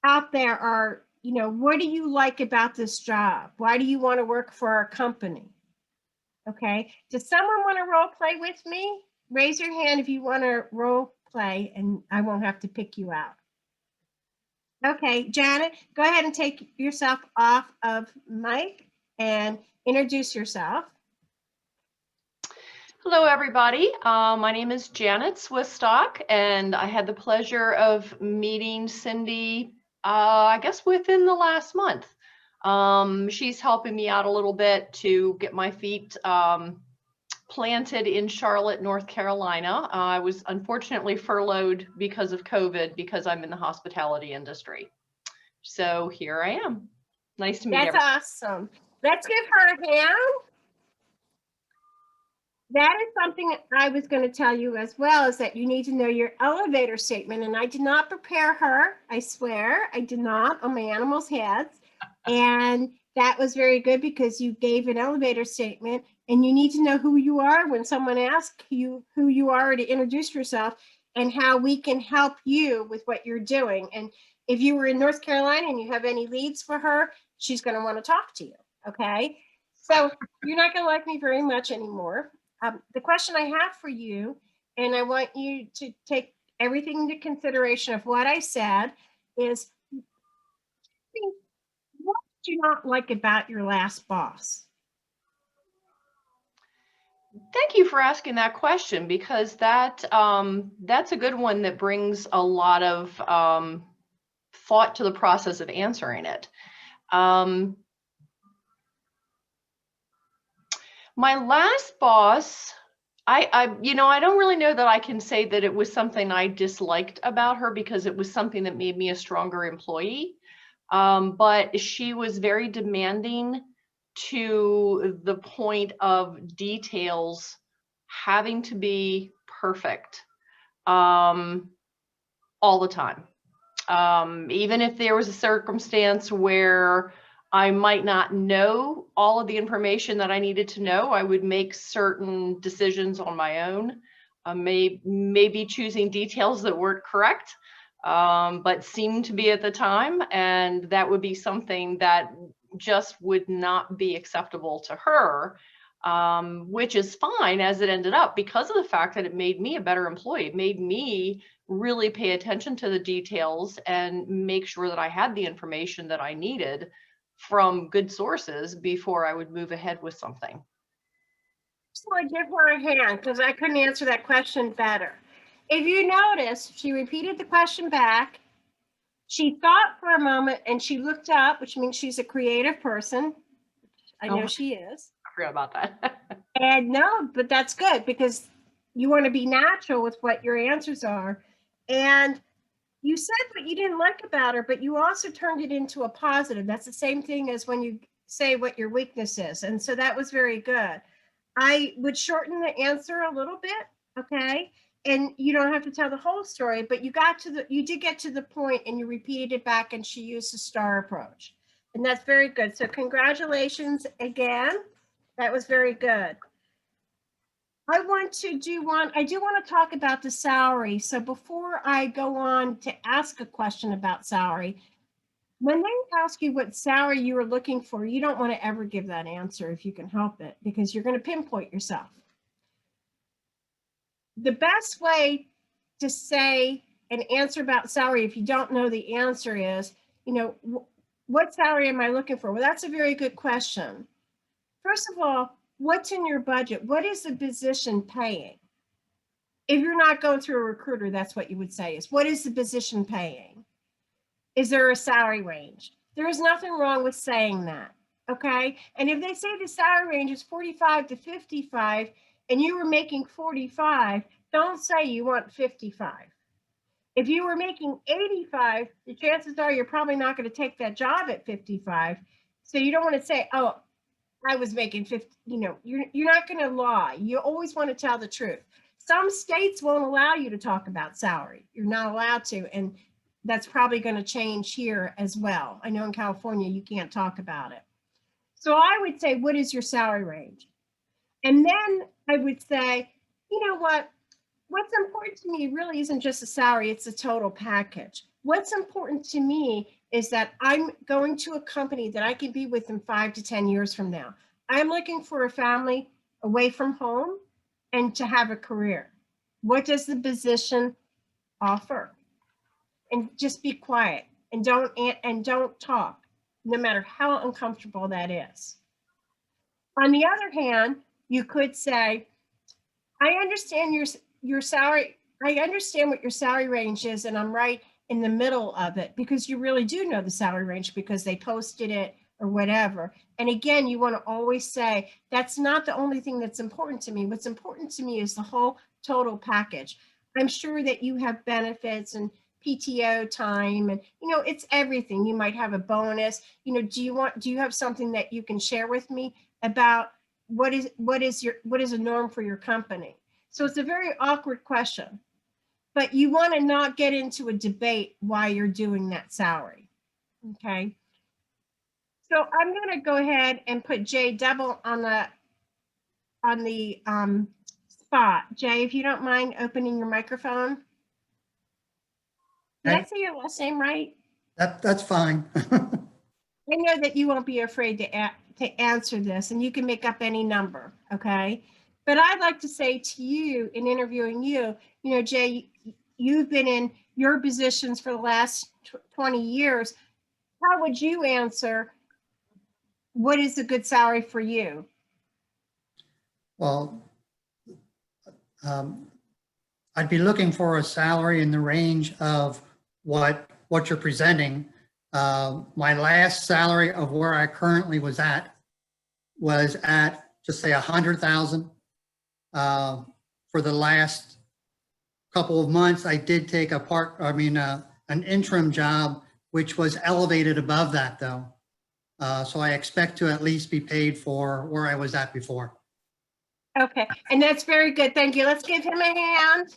out there are, what do you like about this job? Why do you want to work for our company? Okay. Does someone want to role play with me? Raise your hand if you want to role play and I won't have to pick you out. Okay, Janet, go ahead and take yourself off of mic and introduce yourself. Hello, everybody. My name is Janet Swistock, and I had the pleasure of meeting Cindy, I guess within the last month. She's helping me out a little bit to get my feet planted in Charlotte, North Carolina. I was unfortunately furloughed because of COVID because I'm in the hospitality industry. So here I am. Nice to meet you. That's awesome. Let's give her a hand. That is something I was going to tell you as well, is that you need to know your elevator statement. And I did not prepare her. I swear I did not, on my animals' heads. And that was very good because you gave an elevator statement and you need to know who you are when someone asks you who you are, to introduce yourself and how we can help you with what you're doing. And if you were in North Carolina and you have any leads for her, she's going to want to talk to you. Okay. So you're not going to like me very much anymore. The question I have for you, and I want you to take everything into consideration of what I said, is what did you not like about your last boss? Thank you for asking that question, because that's a good one that brings a lot of thought to the process of answering it. My last boss, I don't really know that I can say that it was something I disliked about her, because it was something that made me a stronger employee. But she was very demanding, to the point of details having to be perfect all the time. Even if there was a circumstance where I might not know all of the information that I needed to know, I would make certain decisions on my own, maybe choosing details that weren't correct, but seemed to be at the time. And that would be something that just would not be acceptable to her, which is fine as it ended up, because of the fact that it made me a better employee. It made me really pay attention to the details and make sure that I had the information that I needed from good sources before I would move ahead with something. So I give her a hand because I couldn't answer that question better. If you notice, she repeated the question back. She thought for a moment and she looked up, which means she's a creative person. I know Oh. she is. I forgot about that. And no, but that's good because you want to be natural with what your answers are. And you said what you didn't like about her, but you also turned it into a positive. That's the same thing as when you say what your weakness is. And so that was very good. I would shorten the answer a little bit, okay? And you don't have to tell the whole story, but you did get to the point and you repeated it back and she used the STAR approach. And that's very good. So congratulations again. That was very good. I do want to talk about the salary. So before I go on to ask a question about salary, when they ask you what salary you are looking for, you don't want to ever give that answer if you can help it, because you're going to pinpoint yourself. The best way to say an answer about salary, if you don't know the answer, is, what salary am I looking for? Well, that's a very good question. First of all, what's in your budget? What is the position paying? If you're not going through a recruiter, that's what you would say is, what is the position paying? Is there a salary range? There is nothing wrong with saying that, okay? And if they say the salary range is 45 to 55 and you were making 45, don't say you want 55. If you were making 85, the chances are you're probably not going to take that job at 55. So you don't want to say, oh, I was making 50, you're not going to lie. You always want to tell the truth. Some states won't allow you to talk about salary. You're not allowed to. And that's probably going to change here as well. I know in California, you can't talk about it. So I would say, what is your salary range? And then I would say, you know what? What's important to me really isn't just the salary, it's the total package. What's important to me is that I'm going to a company that I can be with in 5 to 10 years from now. I'm looking for a family away from home and to have a career. What does the position offer? And just be quiet and don't talk, no matter how uncomfortable that is. On the other hand, you could say, I understand your salary. I understand what your salary range is, and I'm right in the middle of it, because you really do know the salary range because they posted it or whatever. And again, you want to always say, that's not the only thing that's important to me. What's important to me is the whole total package. I'm sure that you have benefits and PTO time, and it's everything. You might have a bonus. Do you have something that you can share with me about what is a norm for your company? So it's a very awkward question, but you want to not get into a debate why you're doing that salary. Okay. So I'm going to go ahead and put Jay Double on the spot. Jay, if you don't mind opening your microphone. Did I say your last name right? That's fine. I know that you won't be afraid to answer this, and you can make up any number, okay? But I'd like to say to you, in interviewing you, Jay, you've been in your positions for the last 20 years. How would you answer, what is a good salary for you? Well, I'd be looking for a salary in the range of what you're presenting. My last salary of where I currently was at, just say 100,000. For the last couple of months, I did take an interim job, which was elevated above that though. So I expect to at least be paid for where I was at before. Okay, and that's very good. Thank you. Let's give him a hand.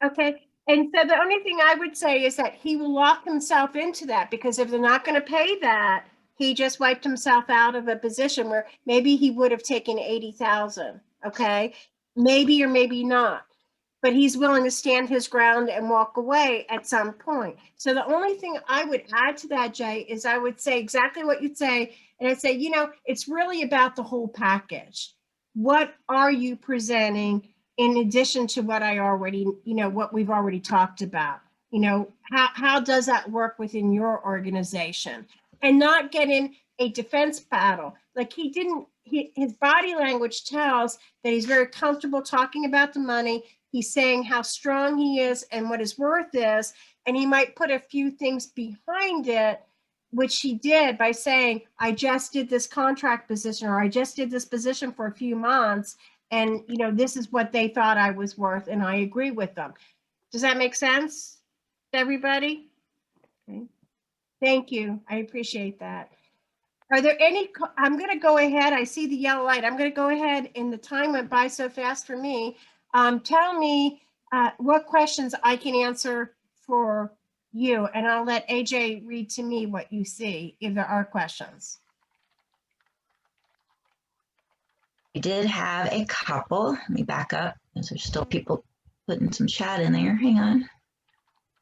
Okay, and so the only thing I would say is that he will lock himself into that, because if they're not going to pay that, he just wiped himself out of a position where maybe he would have taken 80,000. Okay, maybe or maybe not, but he's willing to stand his ground and walk away at some point. So the only thing I would add to that, Jay, is I would say exactly what you'd say. And I'd say, it's really about the whole package. What are you presenting in addition to what I already, what we've already talked about? How does that work within your organization? And not get in a defense battle. Like he didn't his body language tells that he's very comfortable talking about the money. He's saying how strong he is and what his worth is. And he might put a few things behind it, which he did by saying, I just did this contract position, or I just did this position for a few months. And, you know, this is what they thought I was worth. And I agree with them. Does that make sense to everybody? Okay. Thank you. I appreciate that. Are there any, I'm going to go ahead. I see the yellow light. I'm going to go ahead, and the time went by so fast for me. Tell me what questions I can answer for you, and I'll let AJ read to me what you see if there are questions. We did have a couple. Let me back up, because there's still people putting some chat in there. Hang on.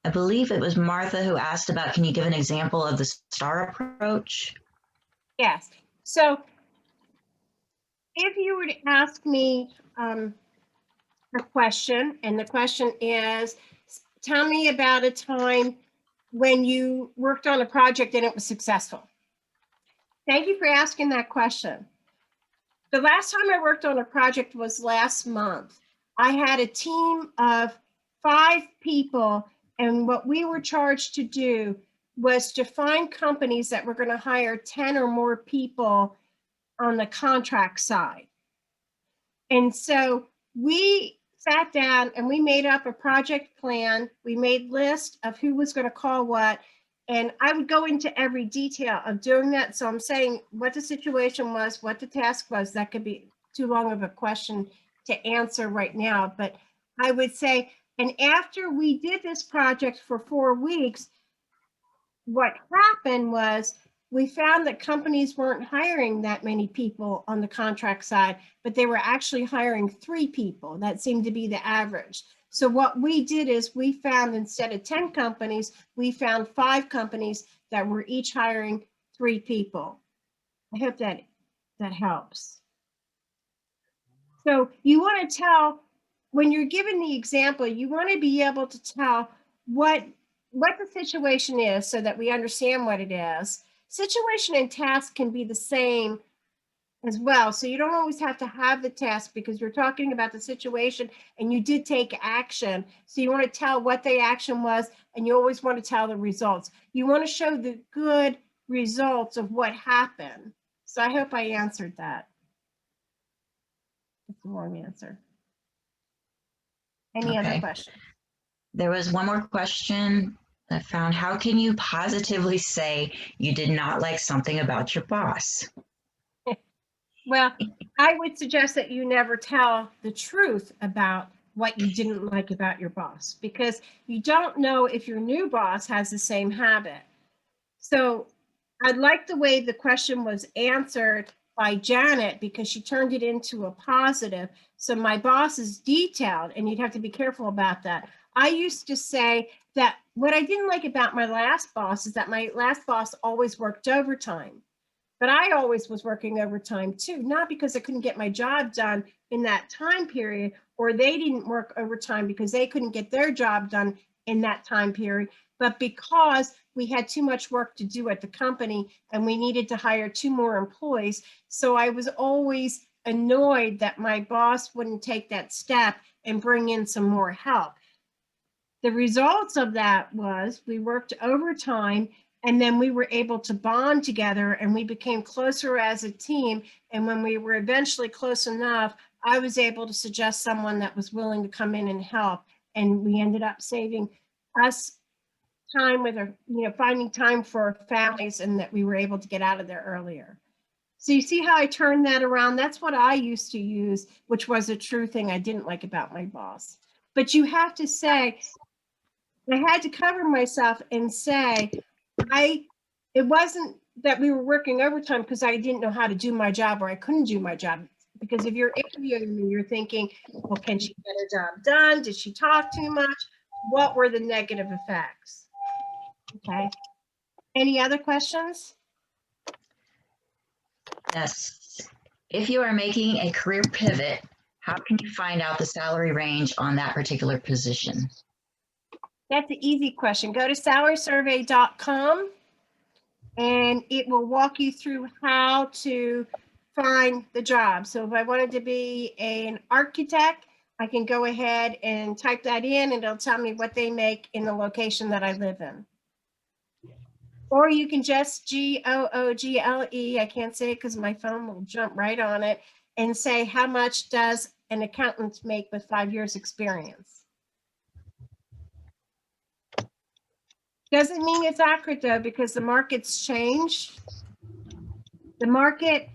I believe it was Martha who asked about, can you give an example of the STAR approach? Yes. So if you were to ask me a question, and the question is, tell me about a time when you worked on a project and it was successful. Thank you for asking that question. The last time I worked on a project was last month. I had a team of 5 people, and what we were charged to do was to find companies that were going to hire 10 or more people on the contract side. And so we sat down and we made up a project plan. We made lists of who was going to call what. And I would go into every detail of doing that. So I'm saying what the situation was, what the task was. That could be too long of a question to answer right now. But I would say, and after we did this project for 4 weeks, what happened was we found that companies weren't hiring that many people on the contract side, but they were actually hiring 3 people. That seemed to be the average. So what we did is we found, instead of 10 companies, we found 5 companies that were each hiring 3 people. I hope that helps. So you want to tell, when you're given the example, you want to be able to tell what the situation is so that we understand what it is. Situation and task can be the same as well. So you don't always have to have the task, because you're talking about the situation and you did take action. So you want to tell what the action was, and you always want to tell the results. You want to show the good results of what happened. So I hope I answered that. That's a long answer. Any other Okay. questions? There was one more question I found. How can you positively say you did not like something about your boss? Well, I would suggest that you never tell the truth about what you didn't like about your boss, because you don't know if your new boss has the same habit. So I like the way the question was answered by Janet, because she turned it into a positive. So my boss is detailed, and you'd have to be careful about that. I used to say that what I didn't like about my last boss is that my last boss always worked overtime. But I always was working overtime too, not because I couldn't get my job done in that time period, or they didn't work overtime because they couldn't get their job done in that time period, but because we had too much work to do at the company and we needed to hire 2 more employees. So I was always annoyed that my boss wouldn't take that step and bring in some more help. The results of that was we worked overtime, and then we were able to bond together, and we became closer as a team. And when we were eventually close enough, I was able to suggest someone that was willing to come in and help. And we ended up saving us time with our, finding time for our families, and that we were able to get out of there earlier. So you see how I turned that around? That's what I used to use, which was a true thing I didn't like about my boss. But you have to say, I had to cover myself and say, it wasn't that we were working overtime because I didn't know how to do my job, or I couldn't do my job. Because if you're interviewing me, you're thinking, well, can she get her job done? Did she talk too much? What were the negative effects? Okay. Any other questions? Yes. If you are making a career pivot, how can you find out the salary range on that particular position? That's an easy question. Go to salarysurvey.com, and it will walk you through how to find the job. So if I wanted to be an architect, I can go ahead and type that in and it'll tell me what they make in the location that I live in. Or you can just Google, I can't say it because my phone will jump right on it, and say, how much does an accountant make with 5 years experience? Doesn't mean it's accurate though, because the market's changed. The market,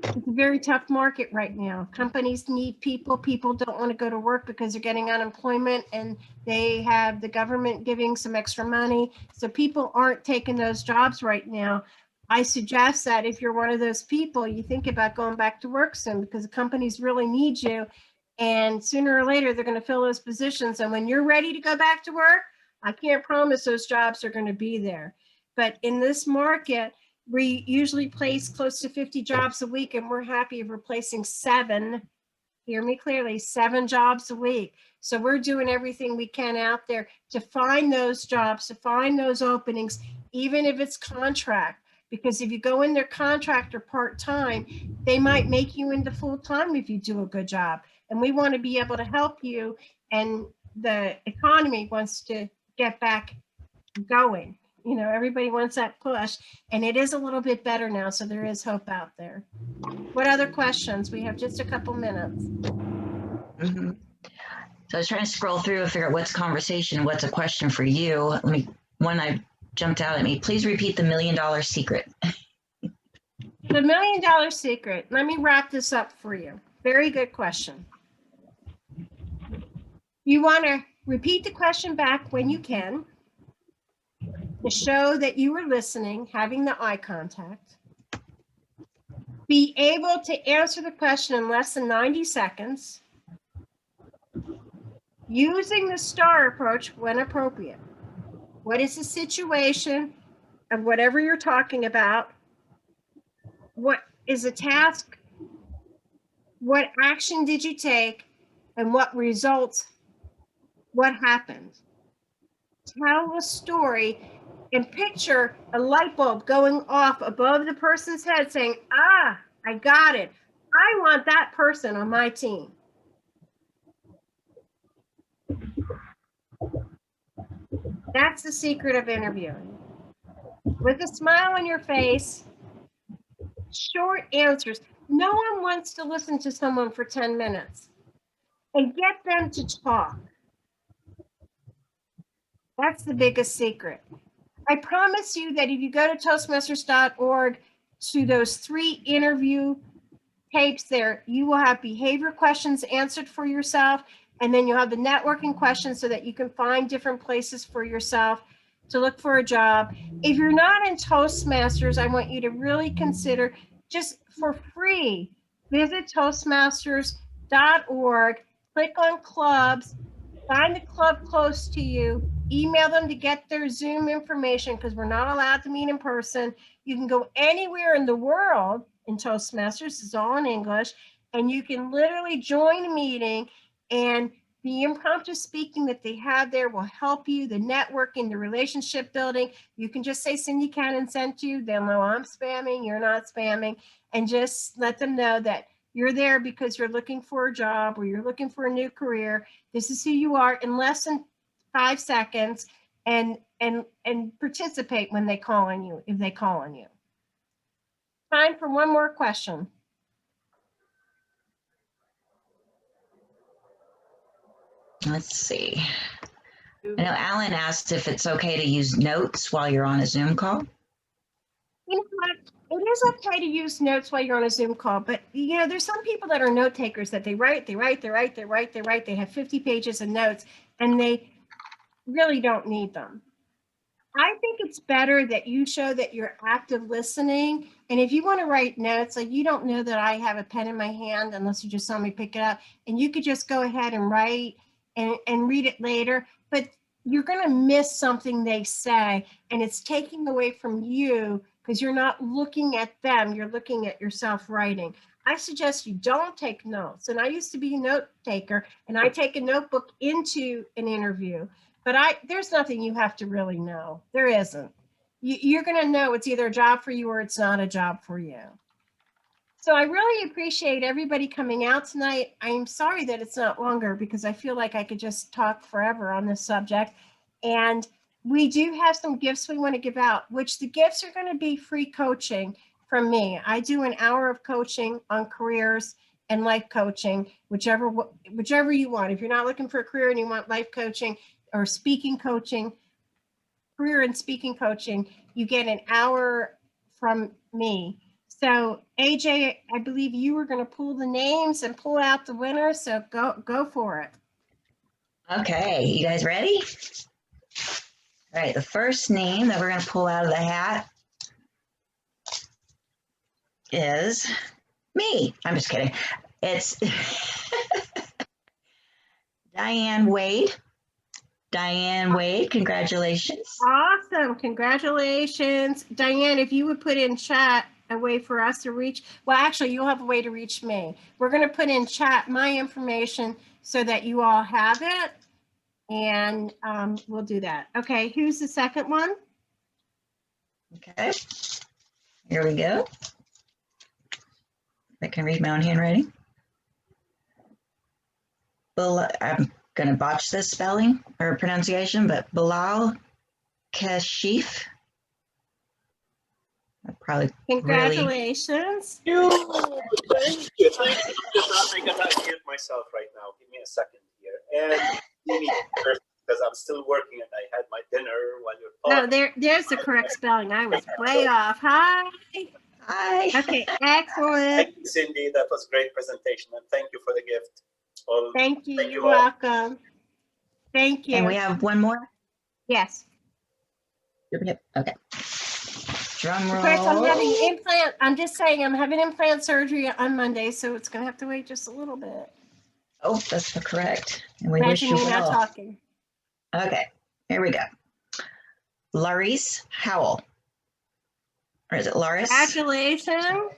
it's a very tough market right now. Companies need people. People don't want to go to work because they're getting unemployment and they have the government giving some extra money. So people aren't taking those jobs right now. I suggest that if you're one of those people, you think about going back to work soon because the companies really need you. And sooner or later, they're going to fill those positions. And when you're ready to go back to work, I can't promise those jobs are going to be there. But in this market, we usually place close to 50 jobs a week, and we're happy if we're placing 7, hear me clearly, 7 jobs a week. So we're doing everything we can out there to find those jobs, to find those openings, even if it's contract. Because if you go in their contract or part-time, they might make you into full-time if you do a good job. And we want to be able to help you, and the economy wants to get back going. You know, everybody wants that push, and it is a little bit better now, so there is hope out there. What other questions? We have just a couple minutes. Mhm. So I was trying to scroll through and figure out what's conversation, what's a question for you. One I jumped out at me. Please repeat the $1 million secret. The $1 million secret. Let me wrap this up for you. Very good question. You want to repeat the question back when you can, to show that you were listening, having the eye contact. Be able to answer the question in less than 90 seconds. Using the STAR approach when appropriate. What is the situation of whatever you're talking about? What is a task? What action did you take? And what results? What happened? Tell a story and picture a light bulb going off above the person's head saying, ah, I got it. I want that person on my team. That's the secret of interviewing. With a smile on your face, short answers. No one wants to listen to someone for 10 minutes and get them to talk. That's the biggest secret. I promise you that if you go to Toastmasters.org to those 3 interview tapes there, you will have behavior questions answered for yourself, and then you'll have the networking questions so that you can find different places for yourself to look for a job. If you're not in Toastmasters, I want you to really consider, just for free, visit Toastmasters.org, click on clubs, find a club close to you, email them to get their Zoom information because we're not allowed to meet in person. You can go anywhere in the world in Toastmasters, it's all in English, and you can literally join a meeting, and the impromptu speaking that they have there will help you, the networking, the relationship building. You can just say Cindy Cannon sent you. They'll know I'm spamming, you're not spamming, and just let them know that you're there because you're looking for a job or you're looking for a new career. This is who you are in less than 5 seconds, and participate when they call on you, if they call on you. Time for one more question. Let's see. I know Alan asked if it's okay to use notes while you're on a Zoom call. You know what? It is okay to use notes while you're on a Zoom call, but you know, there's some people that are note takers that they write. They have 50 pages of notes and they really don't need them. I think it's better that you show that you're active listening. And if you want to write notes, like, you don't know that I have a pen in my hand unless you just saw me pick it up, and you could just go ahead and write and read it later, but you're going to miss something they say, and it's taking away from you because you're not looking at them, you're looking at yourself writing. I suggest you don't take notes. And I used to be a note taker, and I take a notebook into an interview, but there's nothing you have to really know. There isn't. You're going to know it's either a job for you or it's not a job for you. So I really appreciate everybody coming out tonight. I'm sorry that it's not longer because I feel like I could just talk forever on this subject. And we do have some gifts we want to give out, which the gifts are going to be free coaching from me. I do an hour of coaching on careers and life coaching, whichever you want. If you're not looking for a career and you want life coaching or speaking coaching, career and speaking coaching, you get an hour from me. So AJ, I believe you were going to pull the names and pull out the winner. So go for it. Okay, you guys ready? All right, the first name that we're going to pull out of the hat is me. I'm just kidding. It's Diane Wade. Diane Wade, congratulations. Awesome. Congratulations. Diane, if you would put in chat a way for us to reach, well, actually, you'll have a way to reach me. We're going to put in chat my information so that you all have it. And we'll do that. Okay, who's the second one? Okay, here we go. I can read my own handwriting. I'm going to botch this spelling or pronunciation, but Bilal Kashif. I probably Congratulations. Thank you. Thank you. I gotta mute myself right now. Give me a second here. And Mimi first, because I'm still working and I had my dinner while you're Oh, talking. there's the correct spelling. I was way off. Hi. Hi. Okay, excellent. Thank you, Cindy. That was a great presentation. And thank you for the gift. Well, Thank you. thank You're you all. welcome. Thank you. And we have one more. Yes. Okay. Drum roll. Of course, I'm having implant. I'm just saying I'm having implant surgery on Monday, so it's going to have to wait just a little bit. Oh, that's correct. And we wish Imagine you me not well. talking. Okay, here we go. Laris Howell. Or is it Laris? Congratulations.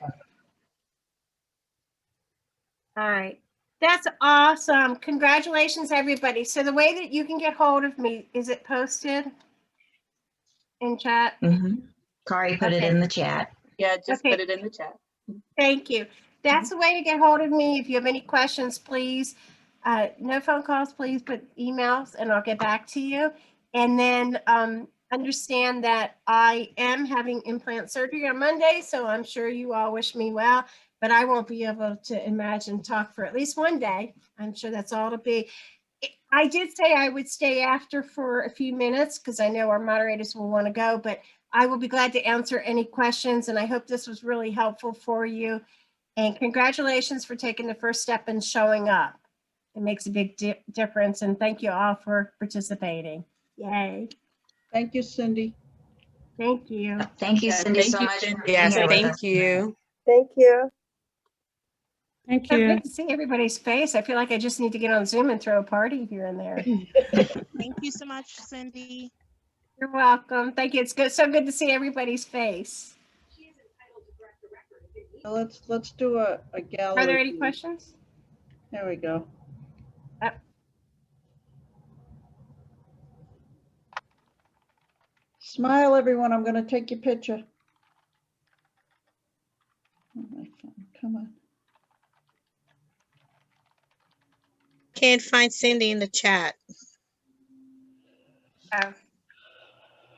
All right. That's awesome. Congratulations, everybody. So the way that you can get hold of me, is it posted in chat? Mm-hmm. Kari put it Okay. in the chat. Yeah, just Okay. put it in the chat. Thank you. That's the way to get hold of me. If you have any questions, please, no phone calls, please, but emails, and I'll get back to you. And then understand that I am having implant surgery on Monday, so I'm sure you all wish me well, but I won't be able to talk for at least one day. I'm sure that's all it'll be. I did say I would stay after for a few minutes because I know our moderators will want to go, but I will be glad to answer any questions, and I hope this was really helpful for you. And congratulations for taking the first step and showing up. It makes a big difference, and thank you all for participating. Yay. Thank you, Cindy. Thank you. Thank you, Yeah, Cindy, thank so you, much. Cindy. for being Yes, here with thank us. you. Thank you. Thank So you. good to see everybody's face. I feel like I just need to get on Zoom and throw a party here and there. Thank you so much, Cindy. You're welcome. Thank you. It's good. So good to see everybody's face. Now let's do a gallery. Are there any view. questions? There we go. Smile, everyone. I'm going to take your picture. Oh, my phone. Come on. Can't find Cindy in the chat. Oh,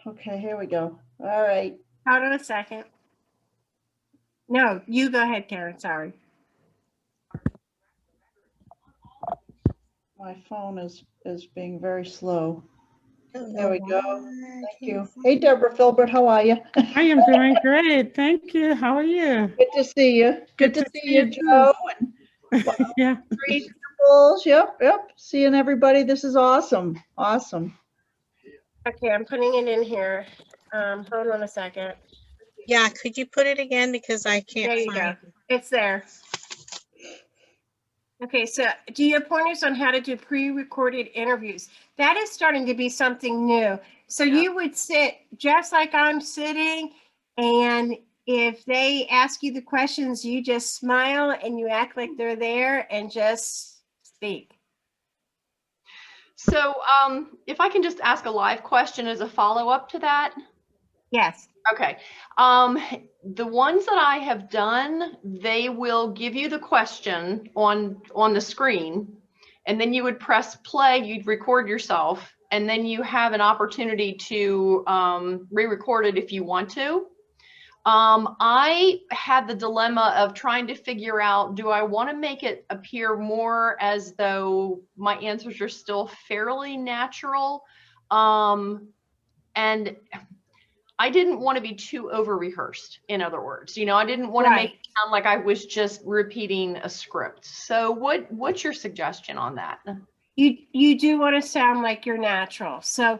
Okay, here we go. All right. hold on a second. No, you go ahead, Karen. Sorry. My phone is being very slow. There we go. Thank you. Hey, Deborah Filbert, how are you? I am doing great. Thank you. How are you? Good to see you. Good to see you, too. Joe. And Yeah. Bulls. Yep. Seeing everybody. This is awesome. Awesome. Okay, I'm putting it in here. Hold on a second. Yeah, could you put it again because I There can't you go. find. It's there. Okay, so do you have pointers on how to do pre-recorded interviews? That is starting to be something new. So Yeah. you would sit just like I'm sitting, and if they ask you the questions, you just smile and you act like they're there and just speak. So if I can just ask a live question as a follow-up to that. Yes. Okay. The ones that I have done, they will give you the question on the screen, and then you would press play, you'd record yourself, and then you have an opportunity to re-record it if you want to. I had the dilemma of trying to figure out, do I want to make it appear more as though my answers are still fairly natural? And I didn't want to be too over rehearsed, in other words. You know, I didn't want to make Right. it sound like I was just repeating a script. So what's your suggestion on that? You do want to sound like you're natural. So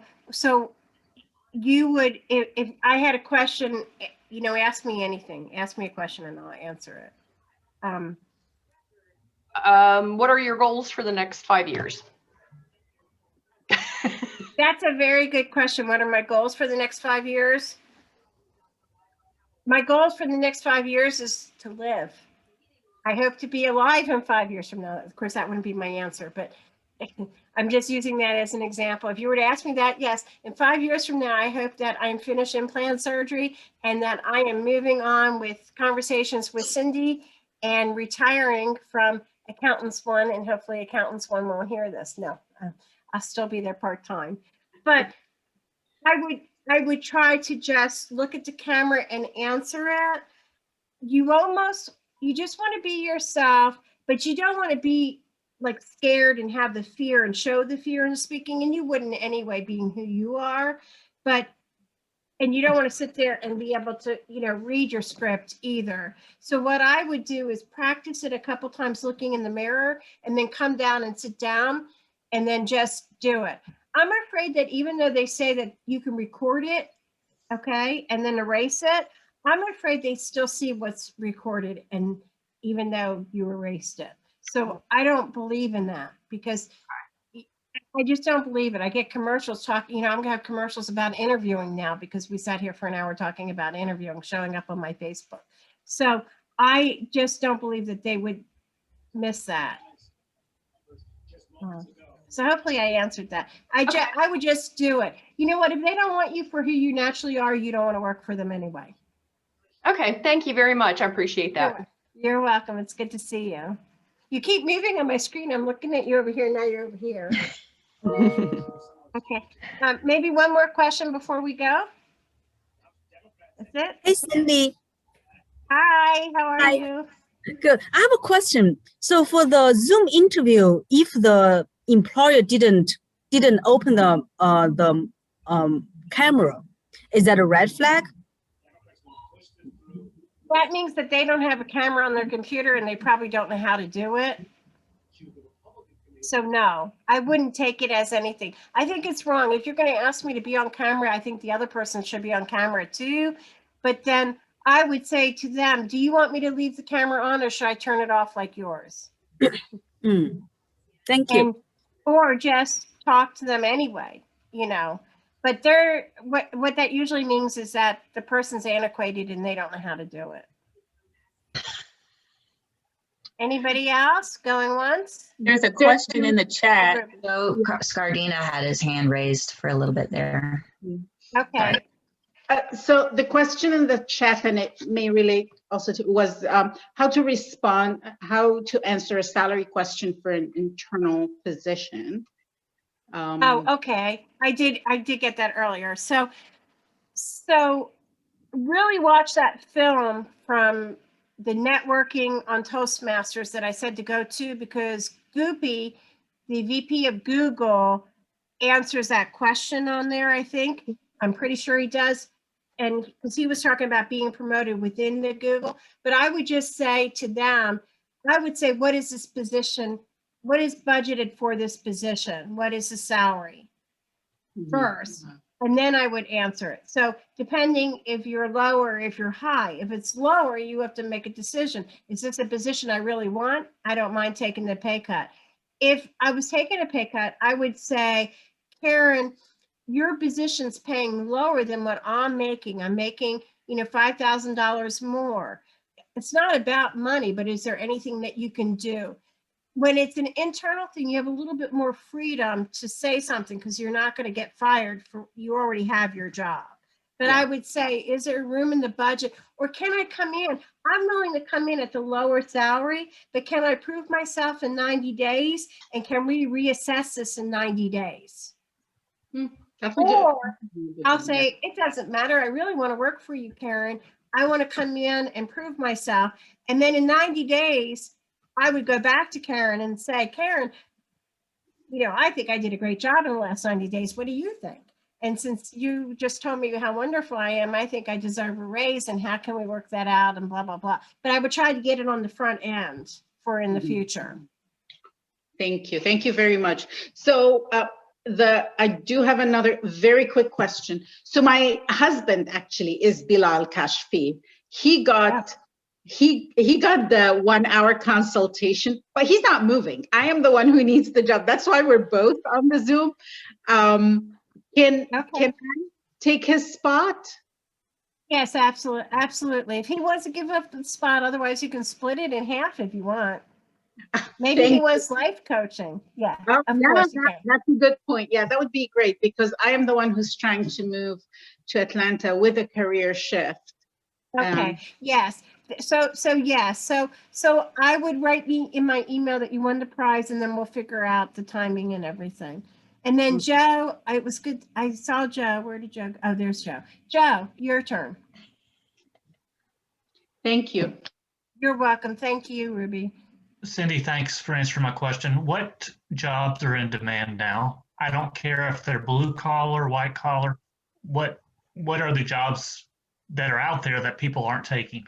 you would, if I had a question, you know, ask me anything. Ask me a question and I'll answer it. What are your goals for the next 5 years? That's a very good question. What are my goals for the next 5 years? My goals for the next 5 years is to live. I hope to be alive in 5 years from now. Of course, that wouldn't be my answer, but I'm just using that as an example. If you were to ask me that, yes, in 5 years from now, I hope that I'm finished implant surgery and that I am moving on with conversations with Cindy and retiring from Accountants One, and hopefully Accountants One won't hear this. No, I'll still be there part-time. But I would try to just look at the camera and answer it. You just want to be yourself, but you don't want to be like scared and have the fear and show the fear in speaking, and you wouldn't anyway, being who you are. And you don't want to sit there and be able to, you know, read your script either. So what I would do is practice it a couple times looking in the mirror and then come down and sit down and then just do it. I'm afraid that even though they say that you can record it, okay, and then erase it, I'm afraid they still see what's recorded, and even though you erased it. So I don't believe in that, because I just don't believe it. I get commercials talking, you know, I'm gonna have commercials about interviewing now because we sat here for an hour talking about interviewing, showing up on my Facebook. So I just don't believe that they would miss that. So hopefully I answered that. I would just do it. You know what? If they don't want you for who you naturally are, you don't want to work for them anyway. Okay, thank you very much. I appreciate that. You're welcome. It's good to see you. You keep moving on my screen. I'm looking at you over here. Now you're over here. Okay. Maybe one more question before we go. That's it. Hey, Cindy. Hi, how are Hi. you? Good. I have a question. So for the Zoom interview, if the employer didn't open the camera, is that a red flag? That means that they don't have a camera on their computer and they probably don't know how to do it. So no, I wouldn't take it as anything. I think it's wrong. If you're going to ask me to be on camera, I think the other person should be on camera too. But then I would say to them, do you want me to leave the camera on or should I turn it off like yours? Thank you. Or just talk to them anyway, you know. But what that usually means is that the person's antiquated and they don't know how to do it. Anybody else going once? There's a question in the chat. So Scardina had his hand raised for a little bit there. Okay. So the question in the chat, and it may relate also to, was how to answer a salary question for an internal position. Oh, okay. I did get that earlier. So really watch that film from the networking on Toastmasters that I said to go to, because Goopy, the VP of Google, answers that question on there, I think. I'm pretty sure he does. And because he was talking about being promoted within the Google, but I would just say to them, I would say, what is this position? What is budgeted for this position? What is the salary first? And then I would answer it. So depending if you're low or if you're high, if it's lower, you have to make a decision. Is this a position I really want? I don't mind taking the pay cut. If I was taking a pay cut, I would say, Karen, your position's paying lower than what I'm making. I'm making, you know, $5,000 more. It's not about money, but is there anything that you can do? When it's an internal thing, you have a little bit more freedom to say something because you're not going to get fired for, you already have your job. But Yeah. I would say, is there room in the budget, or can I come in? I'm willing to come in at the lower salary, but can I prove myself in 90 days? And can we reassess this in 90 days? That's a good- Or I'll yeah. say, it doesn't matter. I really want to work for you, Karen. I want to come in and prove myself. And then in 90 days, I would go back to Karen and say, Karen, you know, I think I did a great job in the last 90 days. What do you think? And since you just told me how wonderful I am, I think I deserve a raise, and how can we work that out, and blah, blah, blah. But I would try to get it on the front end for in the future. Thank you. Thank you very much. So I do have another very quick question. So my husband actually is Bilal Kashfi. He got the 1 hour consultation, but he's not moving. I am the one who needs the job. That's why we're both on the Zoom. Can I take his spot? Yes, absolutely. Absolutely. If he wants to give up the spot, otherwise you can split it in half if you want. Maybe he wants life coaching. Yeah, of course you can. That's a good point. Yeah, that would be great, because I am the one who's trying to move to Atlanta with a career shift. Okay, yes. So yes. So I would write me in my email that you won the prize, and then we'll figure out the timing and everything. And then Joe, it was good. I saw Joe. Where did Joe? Oh, there's Joe. Joe, your turn. Thank you. You're welcome. Thank you, Ruby. Cindy, thanks for answering my question. What jobs are in demand now? I don't care if they're blue collar, white collar. What are the jobs that are out there that people aren't taking?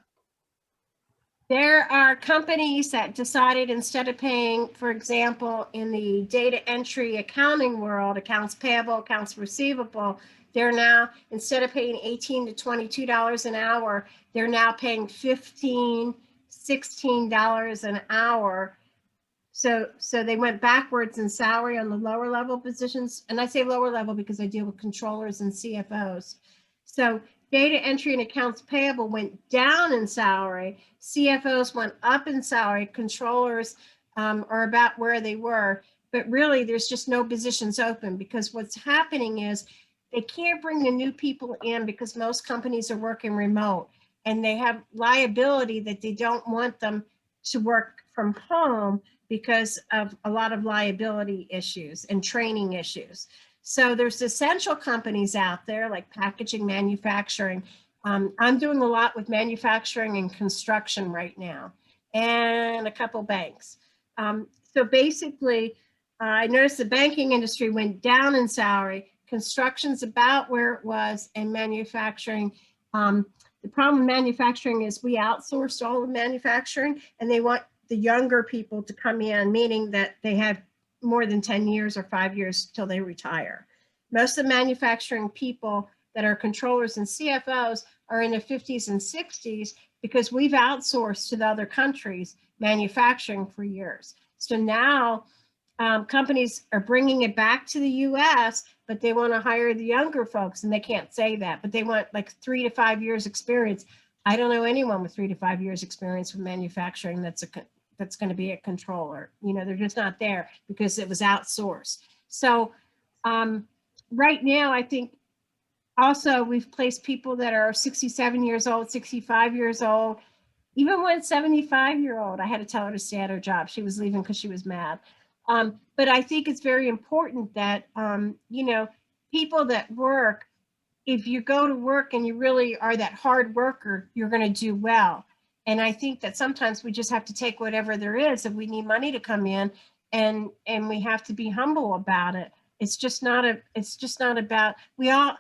There are companies that decided, instead of paying, for example, in the data entry accounting world, accounts payable, accounts receivable, they're now, instead of paying $18 to $22 an hour, they're now paying $15, $16 an hour. So they went backwards in salary on the lower level positions. And I say lower level because I deal with controllers and CFOs. So data entry and accounts payable went down in salary. CFOs went up in salary. Controllers are about where they were. But really, there's just no positions open, because what's happening is they can't bring the new people in because most companies are working remote, and they have liability that they don't want them to work from home because of a lot of liability issues and training issues. So there's essential companies out there like packaging, manufacturing. I'm doing a lot with manufacturing and construction right now, and a couple banks. So basically, I noticed the banking industry went down in salary. Construction's about where it was, and manufacturing. The problem with manufacturing is we outsourced all of manufacturing, and they want the younger people to come in, meaning that they have more than 10 years or 5 years till they retire. Most of the manufacturing people that are controllers and CFOs are in their 50s and 60s because we've outsourced to the other countries manufacturing for years. So now companies are bringing it back to the US, but they want to hire the younger folks, and they can't say that, but they want like 3 to 5 years experience. I don't know anyone with 3 to 5 years experience with manufacturing that's going to be a controller. You know, they're just not there because it was outsourced. So right now, I think also we've placed people that are 67 years old, 65 years old. Even one 75-year-old, I had to tell her to stay at her job. She was leaving because she was mad. But I think it's very important that, you know, people that work, if you go to work and you really are that hard worker, you're going to do well. And I think that sometimes we just have to take whatever there is if we need money to come in, and we have to be humble about it. It's just not about, we all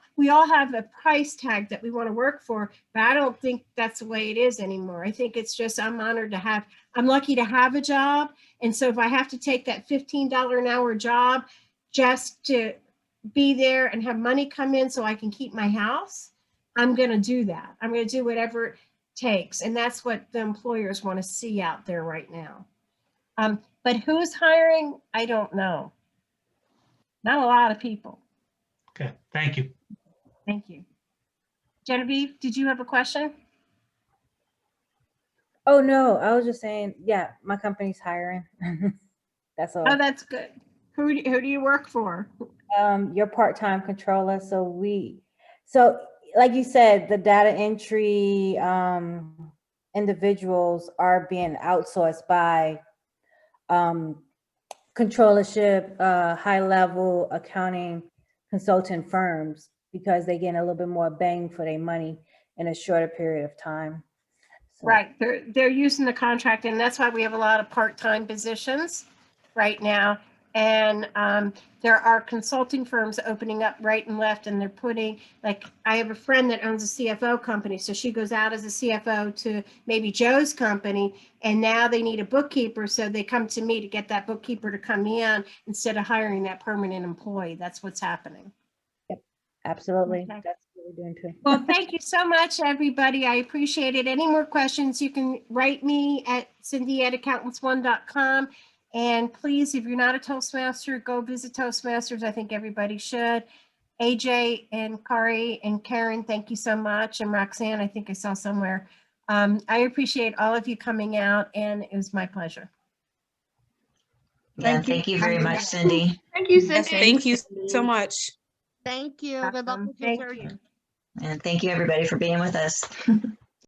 have a price tag that we want to work for, but I don't think that's the way it is anymore. I think it's just, I'm lucky to have a job. And so if I have to take that $15 an hour job just to be there and have money come in so I can keep my house, I'm going to do that. I'm going to do whatever it takes. And that's what the employers want to see out there right now. But who's hiring? I don't know. Not a lot of people. Okay, thank you. Thank you. Genevieve, did you have a question? Oh, no, I was just saying, yeah, my company's hiring. That's all. Oh, that's good. Who do you work for? Your part-time controller. So like you said, the data entry individuals are being outsourced by controllership, high-level accounting consultant firms because they get a little bit more bang for their money in a shorter period of time. So- Right, they're using the contract, and that's why we have a lot of part-time positions right now. And there are consulting firms opening up right and left, and they're putting, like, I have a friend that owns a CFO company, so she goes out as a CFO to maybe Joe's company, and now they need a bookkeeper, so they come to me to get that bookkeeper to come in instead of hiring that permanent employee. That's what's happening. Absolutely. Okay. That's what we're doing too. Well, thank you so much, everybody. I appreciate it. Any more questions, you can write me at cindy@accountantsone.com. And please, if you're not a Toastmaster, go visit Toastmasters. I think everybody should. AJ and Kari and Karen, thank you so much. And Roxanne, I think I saw somewhere. I appreciate all of you coming out, and it was my pleasure. Yeah, thank you very much, Cindy. Thank you, Cindy. Yes, thank you so much. Thank you. Good luck with your Thank surgery. you. And thank you, everybody, for being with us.